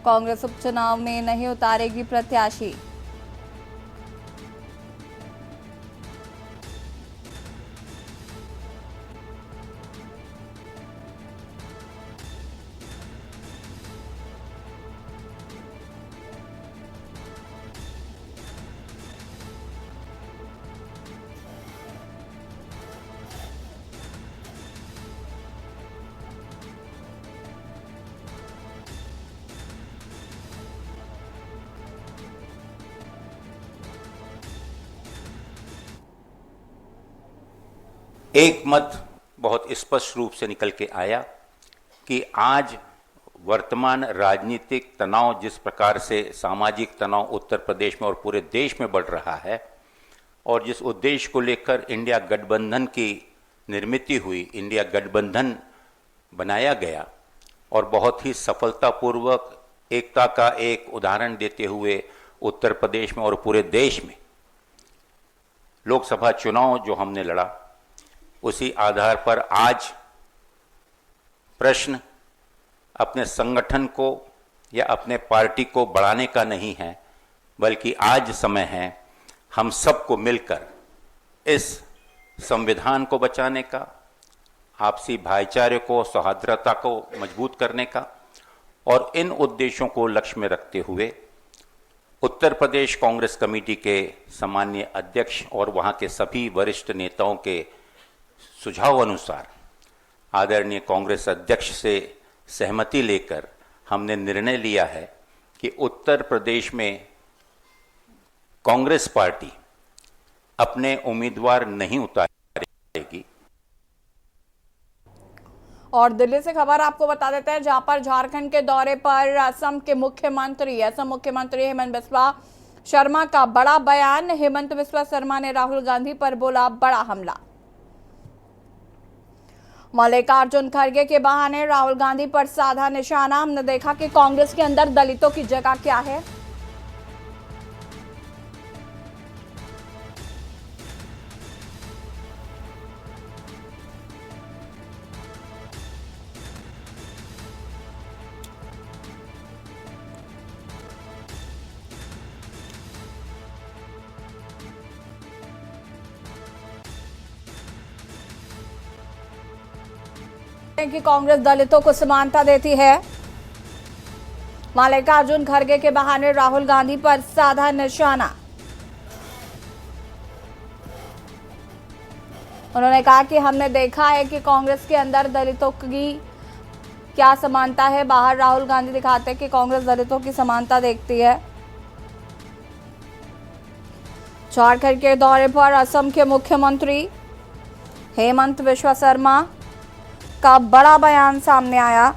कांग्रेस उपचुनाव में नहीं उतारेगी प्रत्याशी। एक मत बहुत स्पष्ट रूप से निकल के आया कि आज वर्तमान राजनीतिक तनाव जिस प्रकार से सामाजिक तनाव उत्तर प्रदेश में और पूरे देश में बढ़ रहा है और जिस उद्देश्य को लेकर इंडिया गठबंधन की निर्मित हुई, इंडिया गठबंधन बनाया गया और बहुत ही सफलतापूर्वक एकता का एक उदाहरण देते हुए उत्तर प्रदेश में और पूरे देश में लोकसभा चुनाव जो हमने लड़ा, उसी आधार पर आज प्रश्न अपने संगठन को या अपने पार्टी को बढ़ाने का नहीं है, बल्कि आज समय है हम सबको मिलकर इस संविधान को बचाने का, आपसी भाईचारे को, सौहार्दता को मजबूत करने का और इन उद्देश्यों को लक्ष्य में रखते हुए उत्तर प्रदेश कांग्रेस कमेटी के सम्माननीय अध्यक्ष और वहां के सभी वरिष्ठ नेताओं के सुझाव अनुसार आदरणीय कांग्रेस अध्यक्ष से सहमति लेकर हमने निर्णय लिया है कि उत्तर प्रदेश में कांग्रेस पार्टी अपने उम्मीदवार नहीं उतारेगी। और दिल्ली से खबर आपको बता देते हैं, जहां पर झारखंड के दौरे पर असम मुख्यमंत्री हेमंत बिस्वा शर्मा का बड़ा बयान। हेमंत बिस्वा शर्मा ने राहुल गांधी पर बोला बड़ा हमला। मल्लिकार्जुन खड़गे के बहाने राहुल गांधी पर साधा निशाना। हमने देखा कि कांग्रेस के अंदर दलितों की जगह क्या है। कि कांग्रेस दलितों को समानता देती है। मल्लिकार्जुन खड़गे के बहाने राहुल गांधी पर साधा निशाना। उन्होंने कहा कि हमने देखा है कि कांग्रेस के अंदर दलितों की क्या समानता है, बाहर राहुल गांधी दिखाते हैं कि कांग्रेस दलितों की समानता देखती है। झारखंड के दौरे पर असम के मुख्यमंत्री हेमंत बिस्वा शर्मा का बड़ा बयान सामने आया।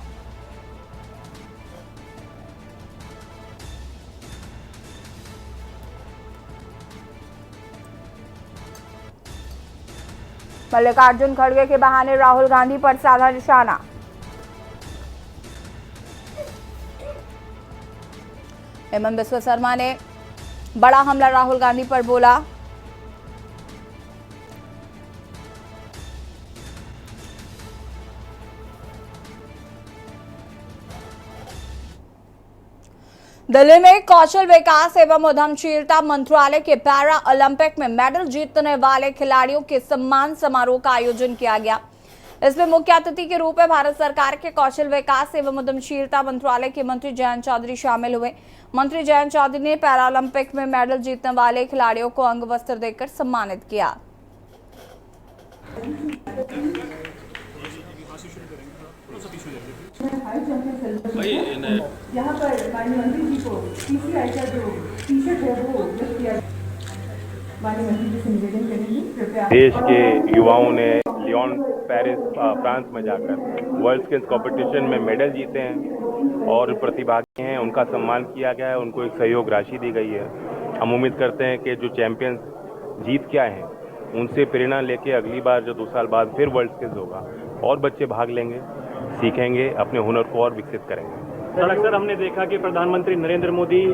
मल्लिकार्जुन खड़गे के बहाने राहुल गांधी पर साधा निशाना। हेमंत बिस्वा शर्मा ने बड़ा हमला राहुल गांधी पर बोला। दिल्ली में कौशल विकास एवं उद्यमशीलता मंत्रालय के पैरा ओलंपिक में मेडल जीतने वाले खिलाड़ियों के सम्मान समारोह का आयोजन किया गया। इसमें मुख्य अतिथि के रूप में भारत सरकार के कौशल विकास एवं उद्यमशीलता मंत्रालय के मंत्री जयंत चौधरी शामिल हुए। मंत्री जयंत चौधरी ने पैरा ओलंपिक में मेडल जीतने वाले खिलाड़ियों को अंग वस्त्र देकर सम्मानित किया। यहाँ पर माननीय मंत्री जी को PCI का जो टी-शर्ट है वो गिफ्ट किया। वाले मंत्री से निवेदन करेंगी कृपया। देश के युवाओं ने लियोन पेरिस फ्रांस में जाकर वर्ल्ड स्किल्स कंपटीशन में मेडल जीते हैं और प्रतिभागी हैं, उनका सम्मान किया गया है, उनको एक सहयोग राशि दी गई है। हम उम्मीद करते हैं कि जो चैंपियंस जीत के आए हैं उनसे प्रेरणा लेके अगली बार जो 2 साल बाद फिर वर्ल्ड स्किल्स होगा और बच्चे भाग लेंगे, सीखेंगे, अपने हुनर को और विकसित करेंगे। सर, अक्सर हमने देखा कि प्रधानमंत्री नरेंद्र मोदी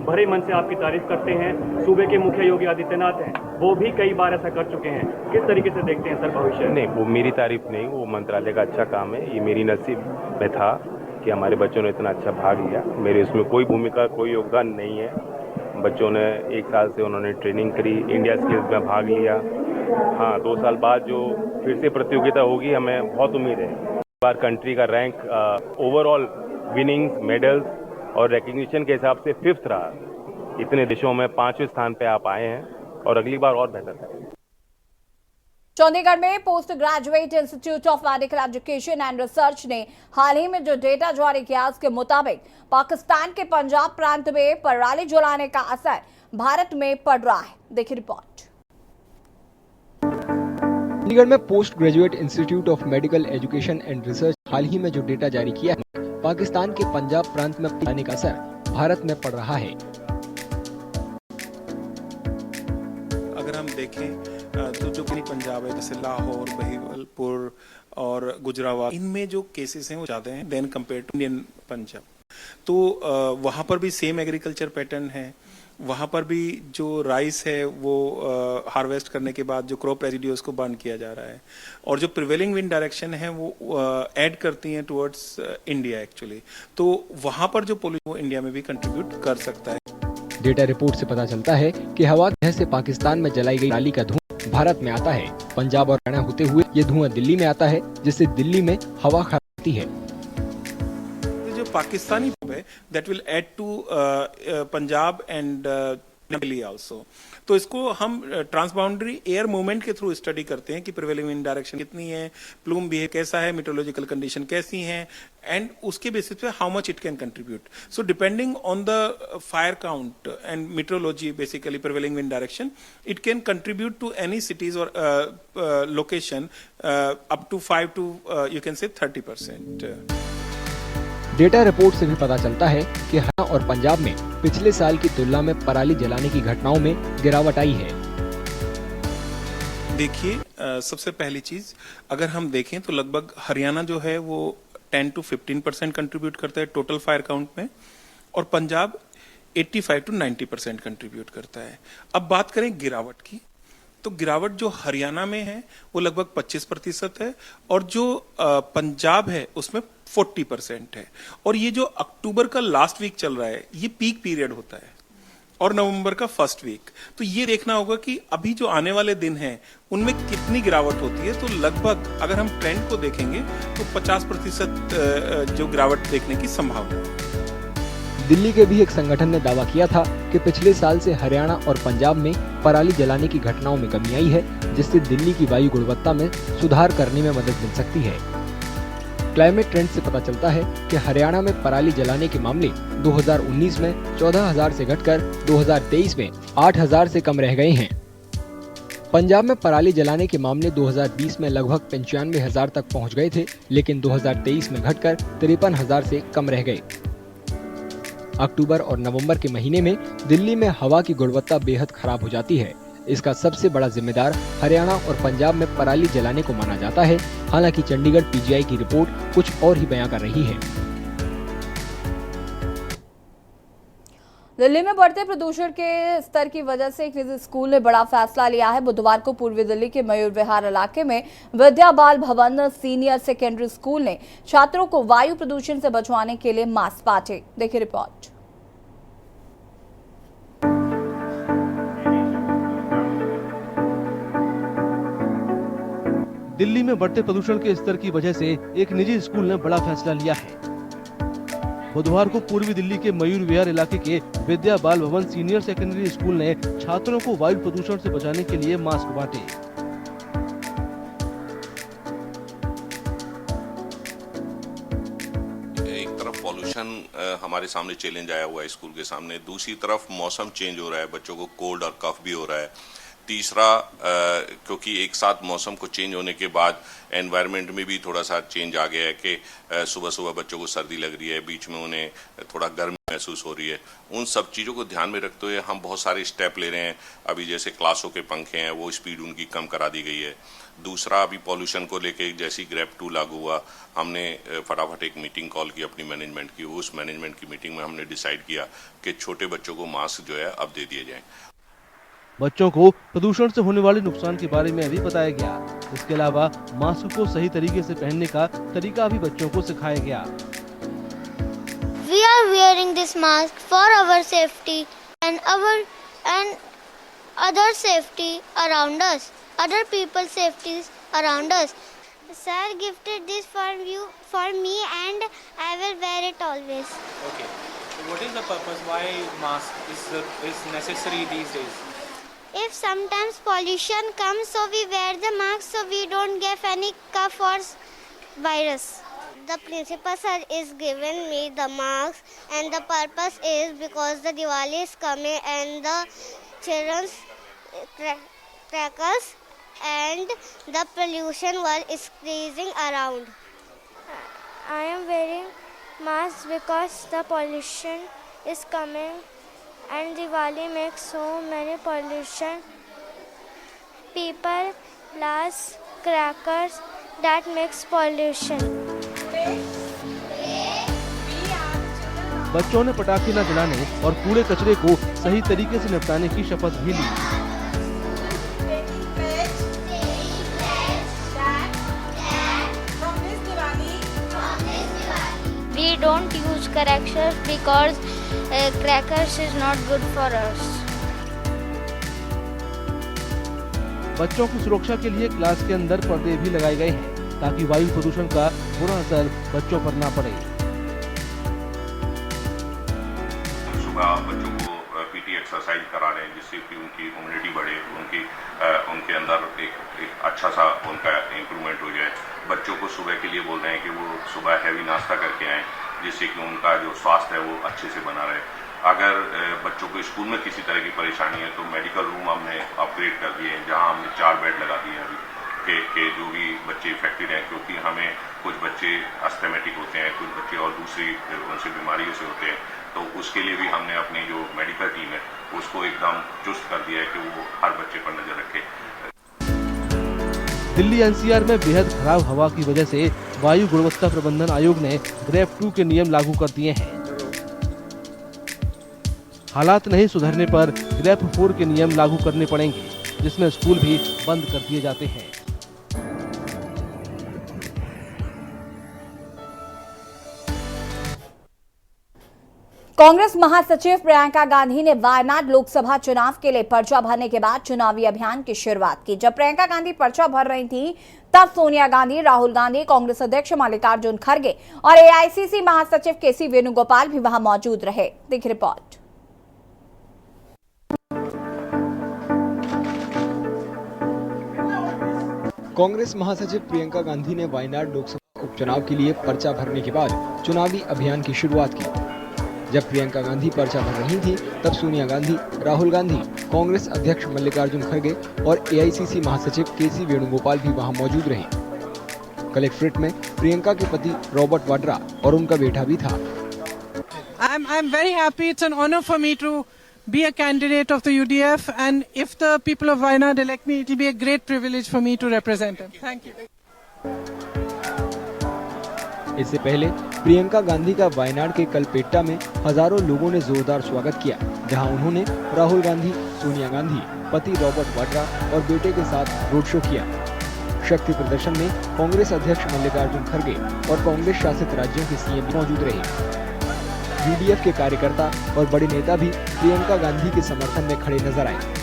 भरे मन से आपकी तारीफ करते हैं। सूबे के मुखिया योगी आदित्यनाथ हैं, वो भी कई बार ऐसा कर चुके हैं। किस तरीके से देखते हैं सर भविष्य? नहीं, वो मेरी तारीफ नहीं, वो मंत्रालय का अच्छा काम है। ये मेरी नसीब में था कि हमारे बच्चों ने इतना अच्छा भाग लिया। मेरे इसमें कोई भूमिका, कोई योगदान नहीं है। बच्चों ने 1 साल से उन्होंने ट्रेनिंग करी, इंडिया स्किल्स में भाग लिया। हाँ, 2 साल बाद जो फिर से प्रतियोगिता होगी, हमें बहुत उम्मीद है। इस बार कंट्री का रैंक ओवरऑल विनिंग्स, मेडल्स और रिकग्निशन के हिसाब से 5th रहा। इतने देशों में 5वें स्थान पे आप आए हैं और अगली बार और बेहतर करेंगे। चंडीगढ़ में post graduate institute of medical education and research ने हाल ही में जो डेटा जारी किया उसके मुताबिक पाकिस्तान के पंजाब प्रांत में पराली जलाने का असर भारत में पड़ रहा है। देखिए रिपोर्ट। चंडीगढ़ में post graduate institute of medical education and research हाल ही में जो डेटा जारी किया है, पाकिस्तान के पंजाब प्रांत में पराली का असर भारत में पड़ रहा है। अगर हम देखें तो जो पंजाब है, जैसे लाहौर, बहावलपुर और गुजरावाल, इनमें जो केसेस हैं वो ज्यादा हैं then compare to Indian Punjab. तो वहाँ पर भी सेम एग्रीकल्चर पैटर्न है। वहाँ पर भी जो राइस है वो हार्वेस्ट करने के बाद जो क्रॉप रेजिड्यूज को बर्न किया जा रहा है, और जो प्रिवेलिंग विंड डायरेक्शन है वो ऐड करती हैं टुवर्ड्स इंडिया एक्चुअली। तो वहाँ पर जो पोल्यूशन वो इंडिया में भी कंट्रीब्यूट कर सकता है। डेटा रिपोर्ट से पता चलता है कि हवा से पाकिस्तान में जलाई गई पराली का धुआं भारत में आता है। पंजाब और हरियाणा होते हुए ये धुआं दिल्ली में आता है, जिससे दिल्ली में हवा खराब होती है। जो पाकिस्तानी है that will add to Punjab and Delhi also. तो इसको हम ट्रांसबाउंडरी एयर मूवमेंट के थ्रू स्टडी करते हैं कि प्रिवेलिंग विंड डायरेक्शन कितनी है, प्लूम बिहेव कैसा है, मेट्रोलॉजिकल कंडीशन कैसी हैं, एंड उसके बेसिस पे how much it can contribute. So depending on the fire count and meteorology, basically prevailing wind direction, it can contribute to any cities और location up to 5 to you can say 30%. Data report से भी पता चलता है कि हरियाणा और पंजाब में पिछले साल की तुलना में पराली जलाने की घटनाओं में गिरावट आई है। देखिए, सबसे पहली चीज अगर हम देखें तो लगभग हरियाणा जो है वो 10 to 15% कंट्रीब्यूट करता है टोटल फायर काउंट में, और पंजाब 85 to 90% कंट्रीब्यूट करता है। अब बात करें गिरावट की, तो गिरावट जो हरियाणा में है वो लगभग 25% है, और जो पंजाब है उसमें 40% है। और ये जो अक्टूबर का लास्ट वीक चल रहा है ये पीक पीरियड होता है, और नवंबर का फर्स्ट वीक। तो ये देखना होगा कि अभी जो आने वाले दिन हैं उनमें कितनी गिरावट होती है। तो लगभग अगर हम ट्रेंड को देखेंगे तो 50% जो गिरावट देखने की संभावना है। दिल्ली के भी एक संगठन ने दावा किया था कि पिछले साल से हरियाणा और पंजाब में पराली जलाने की घटनाओं में कमी आई है, जिससे दिल्ली की वायु गुणवत्ता में सुधार करने में मदद मिल सकती है। क्लाइमेट ट्रेंड से पता चलता है कि हरियाणा में पराली जलाने के मामले 2019 में 14,000 से घटकर 2023 में 8,000 से कम रह गए हैं। पंजाब में पराली जलाने के मामले 2020 में लगभग 95,000 तक पहुंच गए थे, लेकिन 2023 में घटकर 53,000 से कम रह गए। अक्टूबर और नवंबर के महीने में दिल्ली में हवा की गुणवत्ता बेहद खराब हो जाती है। इसका सबसे बड़ा जिम्मेदार हरियाणा और पंजाब में पराली जलाने को माना जाता है। हालांकि चंडीगढ़ पीजीआई की रिपोर्ट कुछ और ही बयां कर रही है। दिल्ली में बढ़ते प्रदूषण के स्तर की वजह से एक निजी स्कूल ने बड़ा फैसला लिया है। बुधवार को पूर्वी दिल्ली के मयूर विहार इलाके में विद्या बाल भवन सीनियर सेकेंडरी स्कूल ने छात्रों को वायु प्रदूषण से बचवाने के लिए मास्क बांटे। देखिए रिपोर्ट। दिल्ली में बढ़ते प्रदूषण के स्तर की वजह से एक निजी स्कूल ने बड़ा फैसला लिया है। बुधवार को पूर्वी दिल्ली के मयूर विहार इलाके के विद्या बाल भवन सीनियर सेकेंडरी स्कूल ने छात्रों को वायु प्रदूषण से बचाने के लिए मास्क बांटे। एक तरफ पॉल्यूशन हमारे सामने चैलेंज आया हुआ है स्कूल के सामने, दूसरी तरफ मौसम चेंज हो रहा है, बच्चों को कोल्ड और कफ भी हो रहा है, तीसरा क्योंकि एक साथ मौसम को चेंज होने के बाद एनवायरनमेंट में भी थोड़ा सा चेंज आ गया है कि सुबह सुबह बच्चों को सर्दी लग रही है, बीच में उन्हें थोड़ा गर्मी महसूस हो रही है। उन सब चीज़ों को ध्यान में रखते हुए हम बहुत सारे स्टेप ले रहे हैं। अभी जैसे क्लासों के पंखे हैं वो स्पीड उनकी कम करा दी गई है। दूसरा, अभी पॉल्यूशन को लेके जैसी ग्रेप 2 लागू हुआ, हमने फटाफट एक मीटिंग कॉल की अपनी मैनेजमेंट की। उस मैनेजमेंट की मीटिंग में हमने डिसाइड किया कि छोटे बच्चों को मास्क जो है अब दे दिए जाएं। बच्चों को प्रदूषण से होने वाले नुकसान के बारे में भी बताया गया। इसके अलावा मास्क को सही तरीके से पहनने का तरीका भी बच्चों को सिखाया गया। We are wearing this mask for our safety and other safety around us, other people's safeties around us. Sir gifted this for me and I will wear it always. Okay. So what is the purpose? Why mask is necessary these days? If sometimes pollution comes, so we wear the mask so we don't get any cough or virus. The principal sir is giving me the mask, and the purpose is because the Diwali is coming and the children's crackers and the pollution was increasing around. I am wearing mask because the pollution is coming and Diwali makes so many pollution. People blast crackers that makes pollution. बच्चों ने पटाखे न जलाने और कूड़े कचरे को सही तरीके से निपटाने की शपथ भी ली। We don't use crackers because crackers is not good for us. बच्चों की सुरक्षा के लिए क्लास के अंदर पर्दे भी लगाए गए हैं ताकि वायु प्रदूषण का बुरा असर बच्चों पर न पड़े। सुबह बच्चों को पीटी एक्सरसाइज करा रहे हैं जिससे कि उनकी इम्यूनिटी बढ़े, उनके अंदर एक अच्छा सा उनका इम्प्रूवमेंट हो जाए। बच्चों को सुबह के लिए बोल रहे हैं कि वो सुबह हैवी नाश्ता करके आएँ जिससे कि उनका जो स्वास्थ्य है वो अच्छे से बना रहे। अगर बच्चों को स्कूल में किसी तरह की परेशानी है तो मेडिकल रूम हमने अपग्रेड कर दिए हैं, जहां हमने 4 बेड लगा दिए हैं अभी के जो भी बच्चे इफेक्टेड हैं, क्योंकि हमें कुछ बच्चे अस्थमेटिक होते हैं, कुछ बच्चे और दूसरी उनसे बीमारियों से होते हैं, तो उसके लिए भी हमने अपनी जो मेडिकल टीम है उसको एकदम चुस्त कर दिया है कि वो हर बच्चे पर नजर रखे। दिल्ली एनसीआर में बेहद खराब हवा की वजह से वायु गुणवत्ता प्रबंधन आयोग ने ग्रेप 2 के नियम लागू कर दिए हैं। हालात नहीं सुधरने पर ग्रेप 4 के नियम लागू करने पड़ेंगे, जिसमें स्कूल भी बंद कर दिए जाते हैं। कांग्रेस महासचिव प्रियंका गांधी ने वायनाड लोकसभा चुनाव के लिए पर्चा भरने के बाद चुनावी अभियान की शुरुआत की। जब प्रियंका गांधी पर्चा भर रही थी तब सोनिया गांधी, राहुल गांधी, कांग्रेस अध्यक्ष मल्लिकार्जुन खड़गे और एआईसीसी महासचिव केसी वेणुगोपाल भी वहां मौजूद रहे। देखिए रिपोर्ट। कांग्रेस महासचिव प्रियंका गांधी ने वायनाड लोकसभा उपचुनाव के लिए पर्चा भरने के बाद चुनावी अभियान की शुरुआत की। जब प्रियंका गांधी पर्चा भर रही थी तब सोनिया गांधी, राहुल गांधी, कांग्रेस अध्यक्ष मल्लिकार्जुन खड़गे और एआईसीसी महासचिव केसी वेणुगोपाल भी वहां मौजूद रहे। कलेक्ट्रेट में प्रियंका के पति रॉबर्ट वाड्रा और उनका बेटा भी था। I'm very happy. It's an honor for me to be a candidate of the UDF, and if the people of Wayanad elect me, it will be a great privilege for me to represent them. Thank you. इससे पहले प्रियंका गांधी का वायनाड के कलपेट्टा में हजारों लोगों ने जोरदार स्वागत किया, जहां उन्होंने राहुल गांधी, सोनिया गांधी, पति रॉबर्ट वाड्रा और बेटे के साथ रोड शो किया। शक्ति प्रदर्शन में कांग्रेस अध्यक्ष मल्लिकार्जुन खड़गे और कांग्रेस शासित राज्यों के सीएम मौजूद रहे। यूडीएफ के कार्यकर्ता और बड़े नेता भी प्रियंका गांधी के समर्थन में खड़े नजर आए।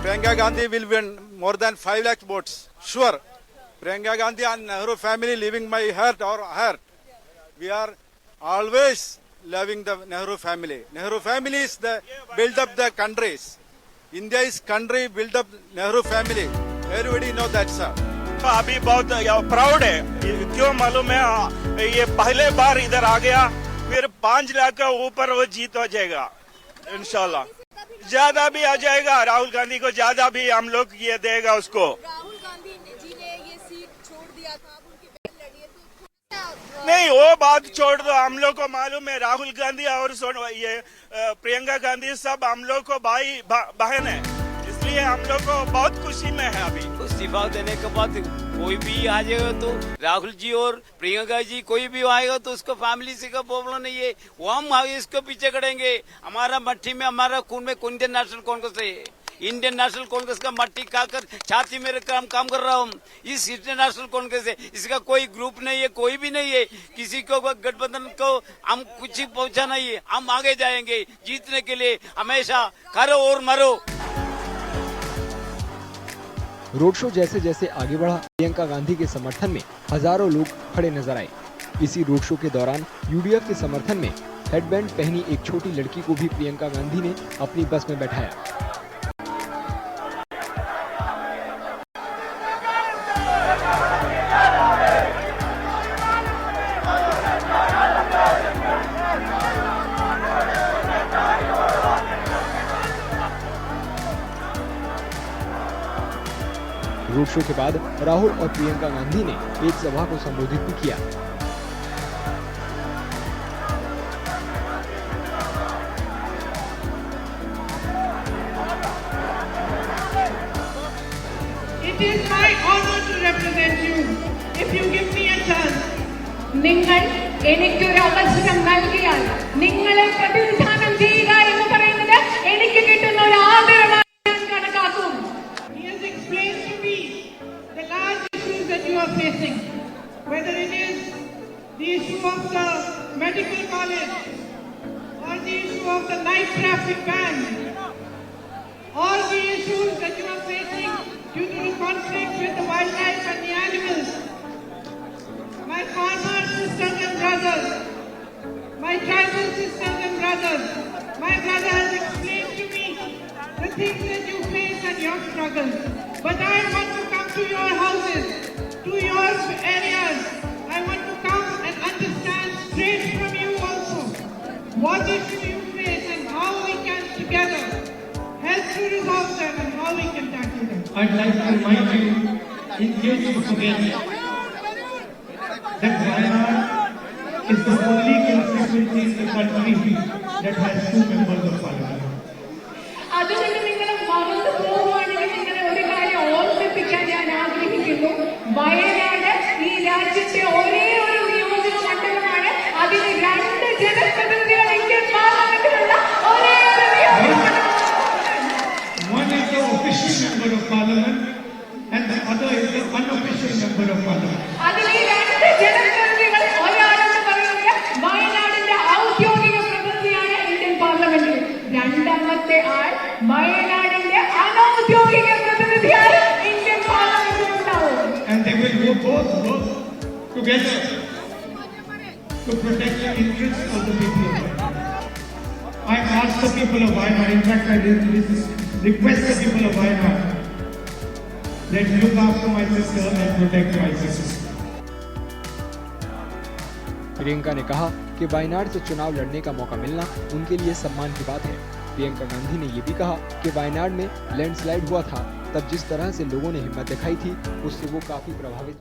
Priyanka Gandhi will win more than 5 lakh votes. Sure. Priyanka Gandhi and Nehru family living my heart or heart. We are always loving the Nehru family. Nehru family is the build up the countries. India is country build up Nehru family. Everybody know that, sir. अभी बहुत proud है, क्यों मालूम है, ये पहले बार इधर आ गया, फिर 5 लाख का ऊपर वो जीत हो जाएगा इंशाल्लाह। ज्यादा भी आ जाएगा, राहुल गांधी को ज्यादा भी हम लोग ये देगा उसको। राहुल गांधी जी ने ये सीट छोड़ दिया था, अब उनकी बहन लड़ी है, तो नहीं वो बात छोड़ दो, हम लोग को मालूम है राहुल गांधी और ये प्रियंका गांधी सब हम लोग को भाई बहन है, इसलिए हम लोग को बहुत खुशी में है। अभी इस्तीफा देने के बाद कोई भी आ जाएगा तो राहुल जी और प्रियंका जी कोई भी आएगा तो उसको फैमिली से का प्रॉब्लम नहीं है, वो हम इसको पीछे करेंगे। हमारा मट्टी में हमारा खून में इंडियन नेशनल कांग्रेस है, इंडियन नेशनल कांग्रेस का मट्टी खाकर छाती में काम कर रहा हूँ। इस इंडियन नेशनल कांग्रेस है, इसका कोई ग्रुप नहीं है, कोई भी नहीं है, किसी को गठबंधन को हम कुछ ही पहुंचा नहीं है। हम आगे जाएंगे जीतने के लिए, हमेशा करो और मरो। रोड शो जैसे जैसे आगे बढ़ा, प्रियंका गांधी के समर्थन में हजारों लोग खड़े नजर आए। इसी रोड शो के दौरान यूडीएफ के समर्थन में हेडबैंड पहनी एक छोटी लड़की को भी प्रियंका गांधी ने अपनी बस में बैठाया। रोड शो के बाद राहुल और प्रियंका गांधी ने एक सभा को संबोधित भी किया। It is my honor to represent you. If you give me a chance. നിങ്ങൾ എനിക്കൊരു അവസരം നൽകിയാൽ നിങ്ങളെ പ്രതിനിധാനം ചെയ്യുക എന്ന് പറയുന്നത് എനിക്ക് കിട്ടുന്ന ഒരു ആദരവായി കണക്കാക്കും. He has explained to me the large issues that you are facing, whether it is the issue of the medical college or the issue of the night traffic ban, all the issues that you are facing due to the conflict with the wildlife and the animals. My farmer sisters and brothers, my tribal sisters and brothers, my brother has explained to me the things that you face and your struggles. But I want to come to your houses, to your areas. I want to come and understand straight from you also what issues you face and how we can together help to resolve them and how we can tackle them. I'd like to remind you, in case you forget, that Wayanad is the only constituency in the country that has 2 members of parliament. അതുകൊണ്ട് നിങ്ങൾ മറന്നു പോവുകയാണെങ്കിൽ നിങ്ങളെ ഒരു കാര്യം ഓർമ്മിപ്പിക്കാൻ ഞാൻ ആഗ്രഹിക്കുന്നു. വയനാട് ഈ രാജ്യത്തെ ഒരേ ഒരു നിയോജക മണ്ഡലമാണ്. അതിന് 2 ജനപ്രതിനിധികൾ ഇന്ത്യൻ പാർലമെന്റിലുള്ള ഒരേ ഒരു നിയോജക മണ്ഡലം. One is the official member of parliament and the other is the unofficial member of parliament. അതിൽ ഈ 2 ജനപ്രതിനിധികൾ ഒരാളെന്ന് പറയുന്നത് വയനാടിന്റെ ഔദ്യോഗിക പ്രതിനിധിയാണ് ഇന്ത്യൻ പാർലമെന്റിൽ. രണ്ടാമത്തെ ആൾ വയനാടിന്റെ അനൗദ്യോഗിക പ്രതിനിധിയായി ഇന്ത്യൻ പാർലമെന്റിൽ ഉണ്ടാവും. And they will both work together to protect the interests of the people of Wayanad. I ask the people of Wayanad, in fact I request the people of Wayanad that look after my sister and protect my sister. Priyanka ने कहा कि वायनाड से चुनाव लड़ने का मौका मिलना उनके लिए सम्मान की बात है। प्रियंका गांधी ने ये भी कहा कि वायनाड में लैंडस्लाइड हुआ था, तब जिस तरह से लोगों ने हिम्मत दिखाई थी उससे वो काफी प्रभावित।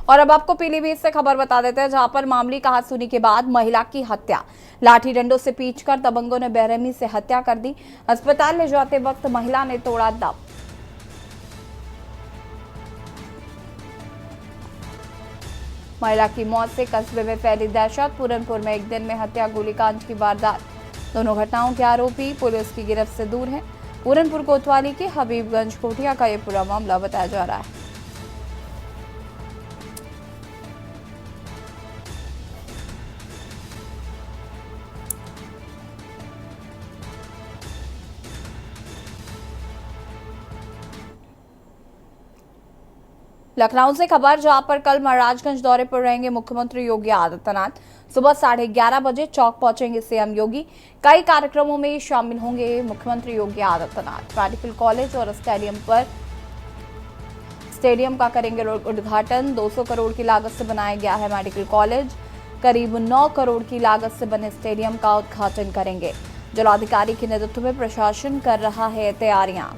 और अब आपको पीलीभीत से खबर बता देते हैं, जहां पर मामूली कहासुनी के बाद महिला की हत्या, लाठी डंडों से पीटकर दबंगों ने बेरहमी से हत्या कर दी। अस्पताल ले जाते वक्त महिला ने तोड़ा दम। महिला की मौत से कस्बे में फैली दहशत। पूरनपुर में एक दिन में हत्या गोलीकांड की वारदात। दोनों घटनाओं के आरोपी पुलिस की गिरफ्त से दूर हैं। पूरनपुर कोतवाली के हबीबगंज कोठिया का यह पूरा मामला बताया जा रहा है। लखनऊ से खबर, जहां पर कल महाराजगंज दौरे पर रहेंगे मुख्यमंत्री योगी आदित्यनाथ। सुबह 11:30 बजे चौक पहुंचेंगे सीएम योगी। कई कार्यक्रमों में शामिल होंगे मुख्यमंत्री योगी आदित्यनाथ। मेडिकल कॉलेज और स्टेडियम का करेंगे उद्घाटन। 200 करोड़ की लागत से बनाया गया है मेडिकल कॉलेज। करीब 9 करोड़ की लागत से बने स्टेडियम का उद्घाटन करेंगे। जिलाधिकारी के नेतृत्व में प्रशासन कर रहा है तैयारियां।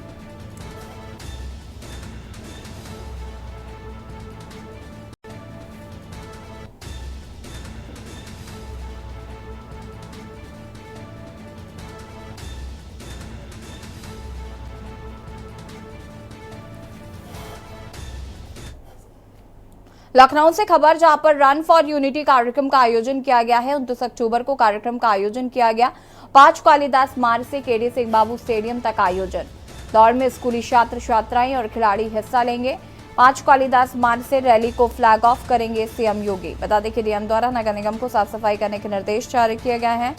लखनऊ से खबर, जहां पर रन फॉर यूनिटी कार्यक्रम का आयोजन किया गया है। 29 अक्टूबर को कार्यक्रम का आयोजन किया गया। 5 कालिदास मार्ग से केडी सिंह बाबू स्टेडियम तक आयोजन। दौड़ में स्कूली छात्र छात्राएं और खिलाड़ी हिस्सा लेंगे। 5 कालिदास मार्ग से रैली को फ्लैग ऑफ करेंगे सीएम योगी। बता दें कि डीएम द्वारा नगर निगम को साफ सफाई करने के निर्देश जारी किए गए हैं।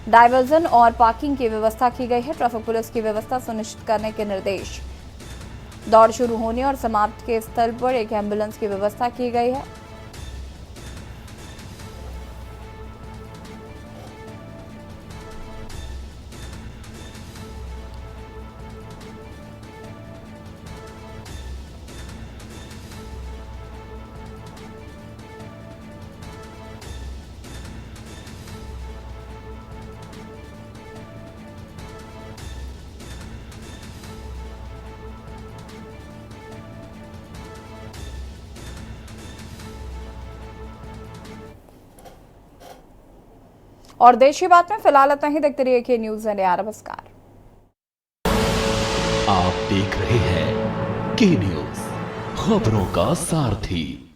डायवर्जन और पार्किंग की व्यवस्था की गई है। ट्रैफिक पुलिस की व्यवस्था सुनिश्चित करने के निर्देश। दौड़ शुरू होने और समाप्त के स्थल पर एक एम्बुलेंस की व्यवस्था की गई है। और देश की बात में फिलहाल इतना ही। देखते रहिए के न्यूज़ इंडिया। नमस्कार। आप देख रहे हैं के न्यूज़, खबरों का सारथी।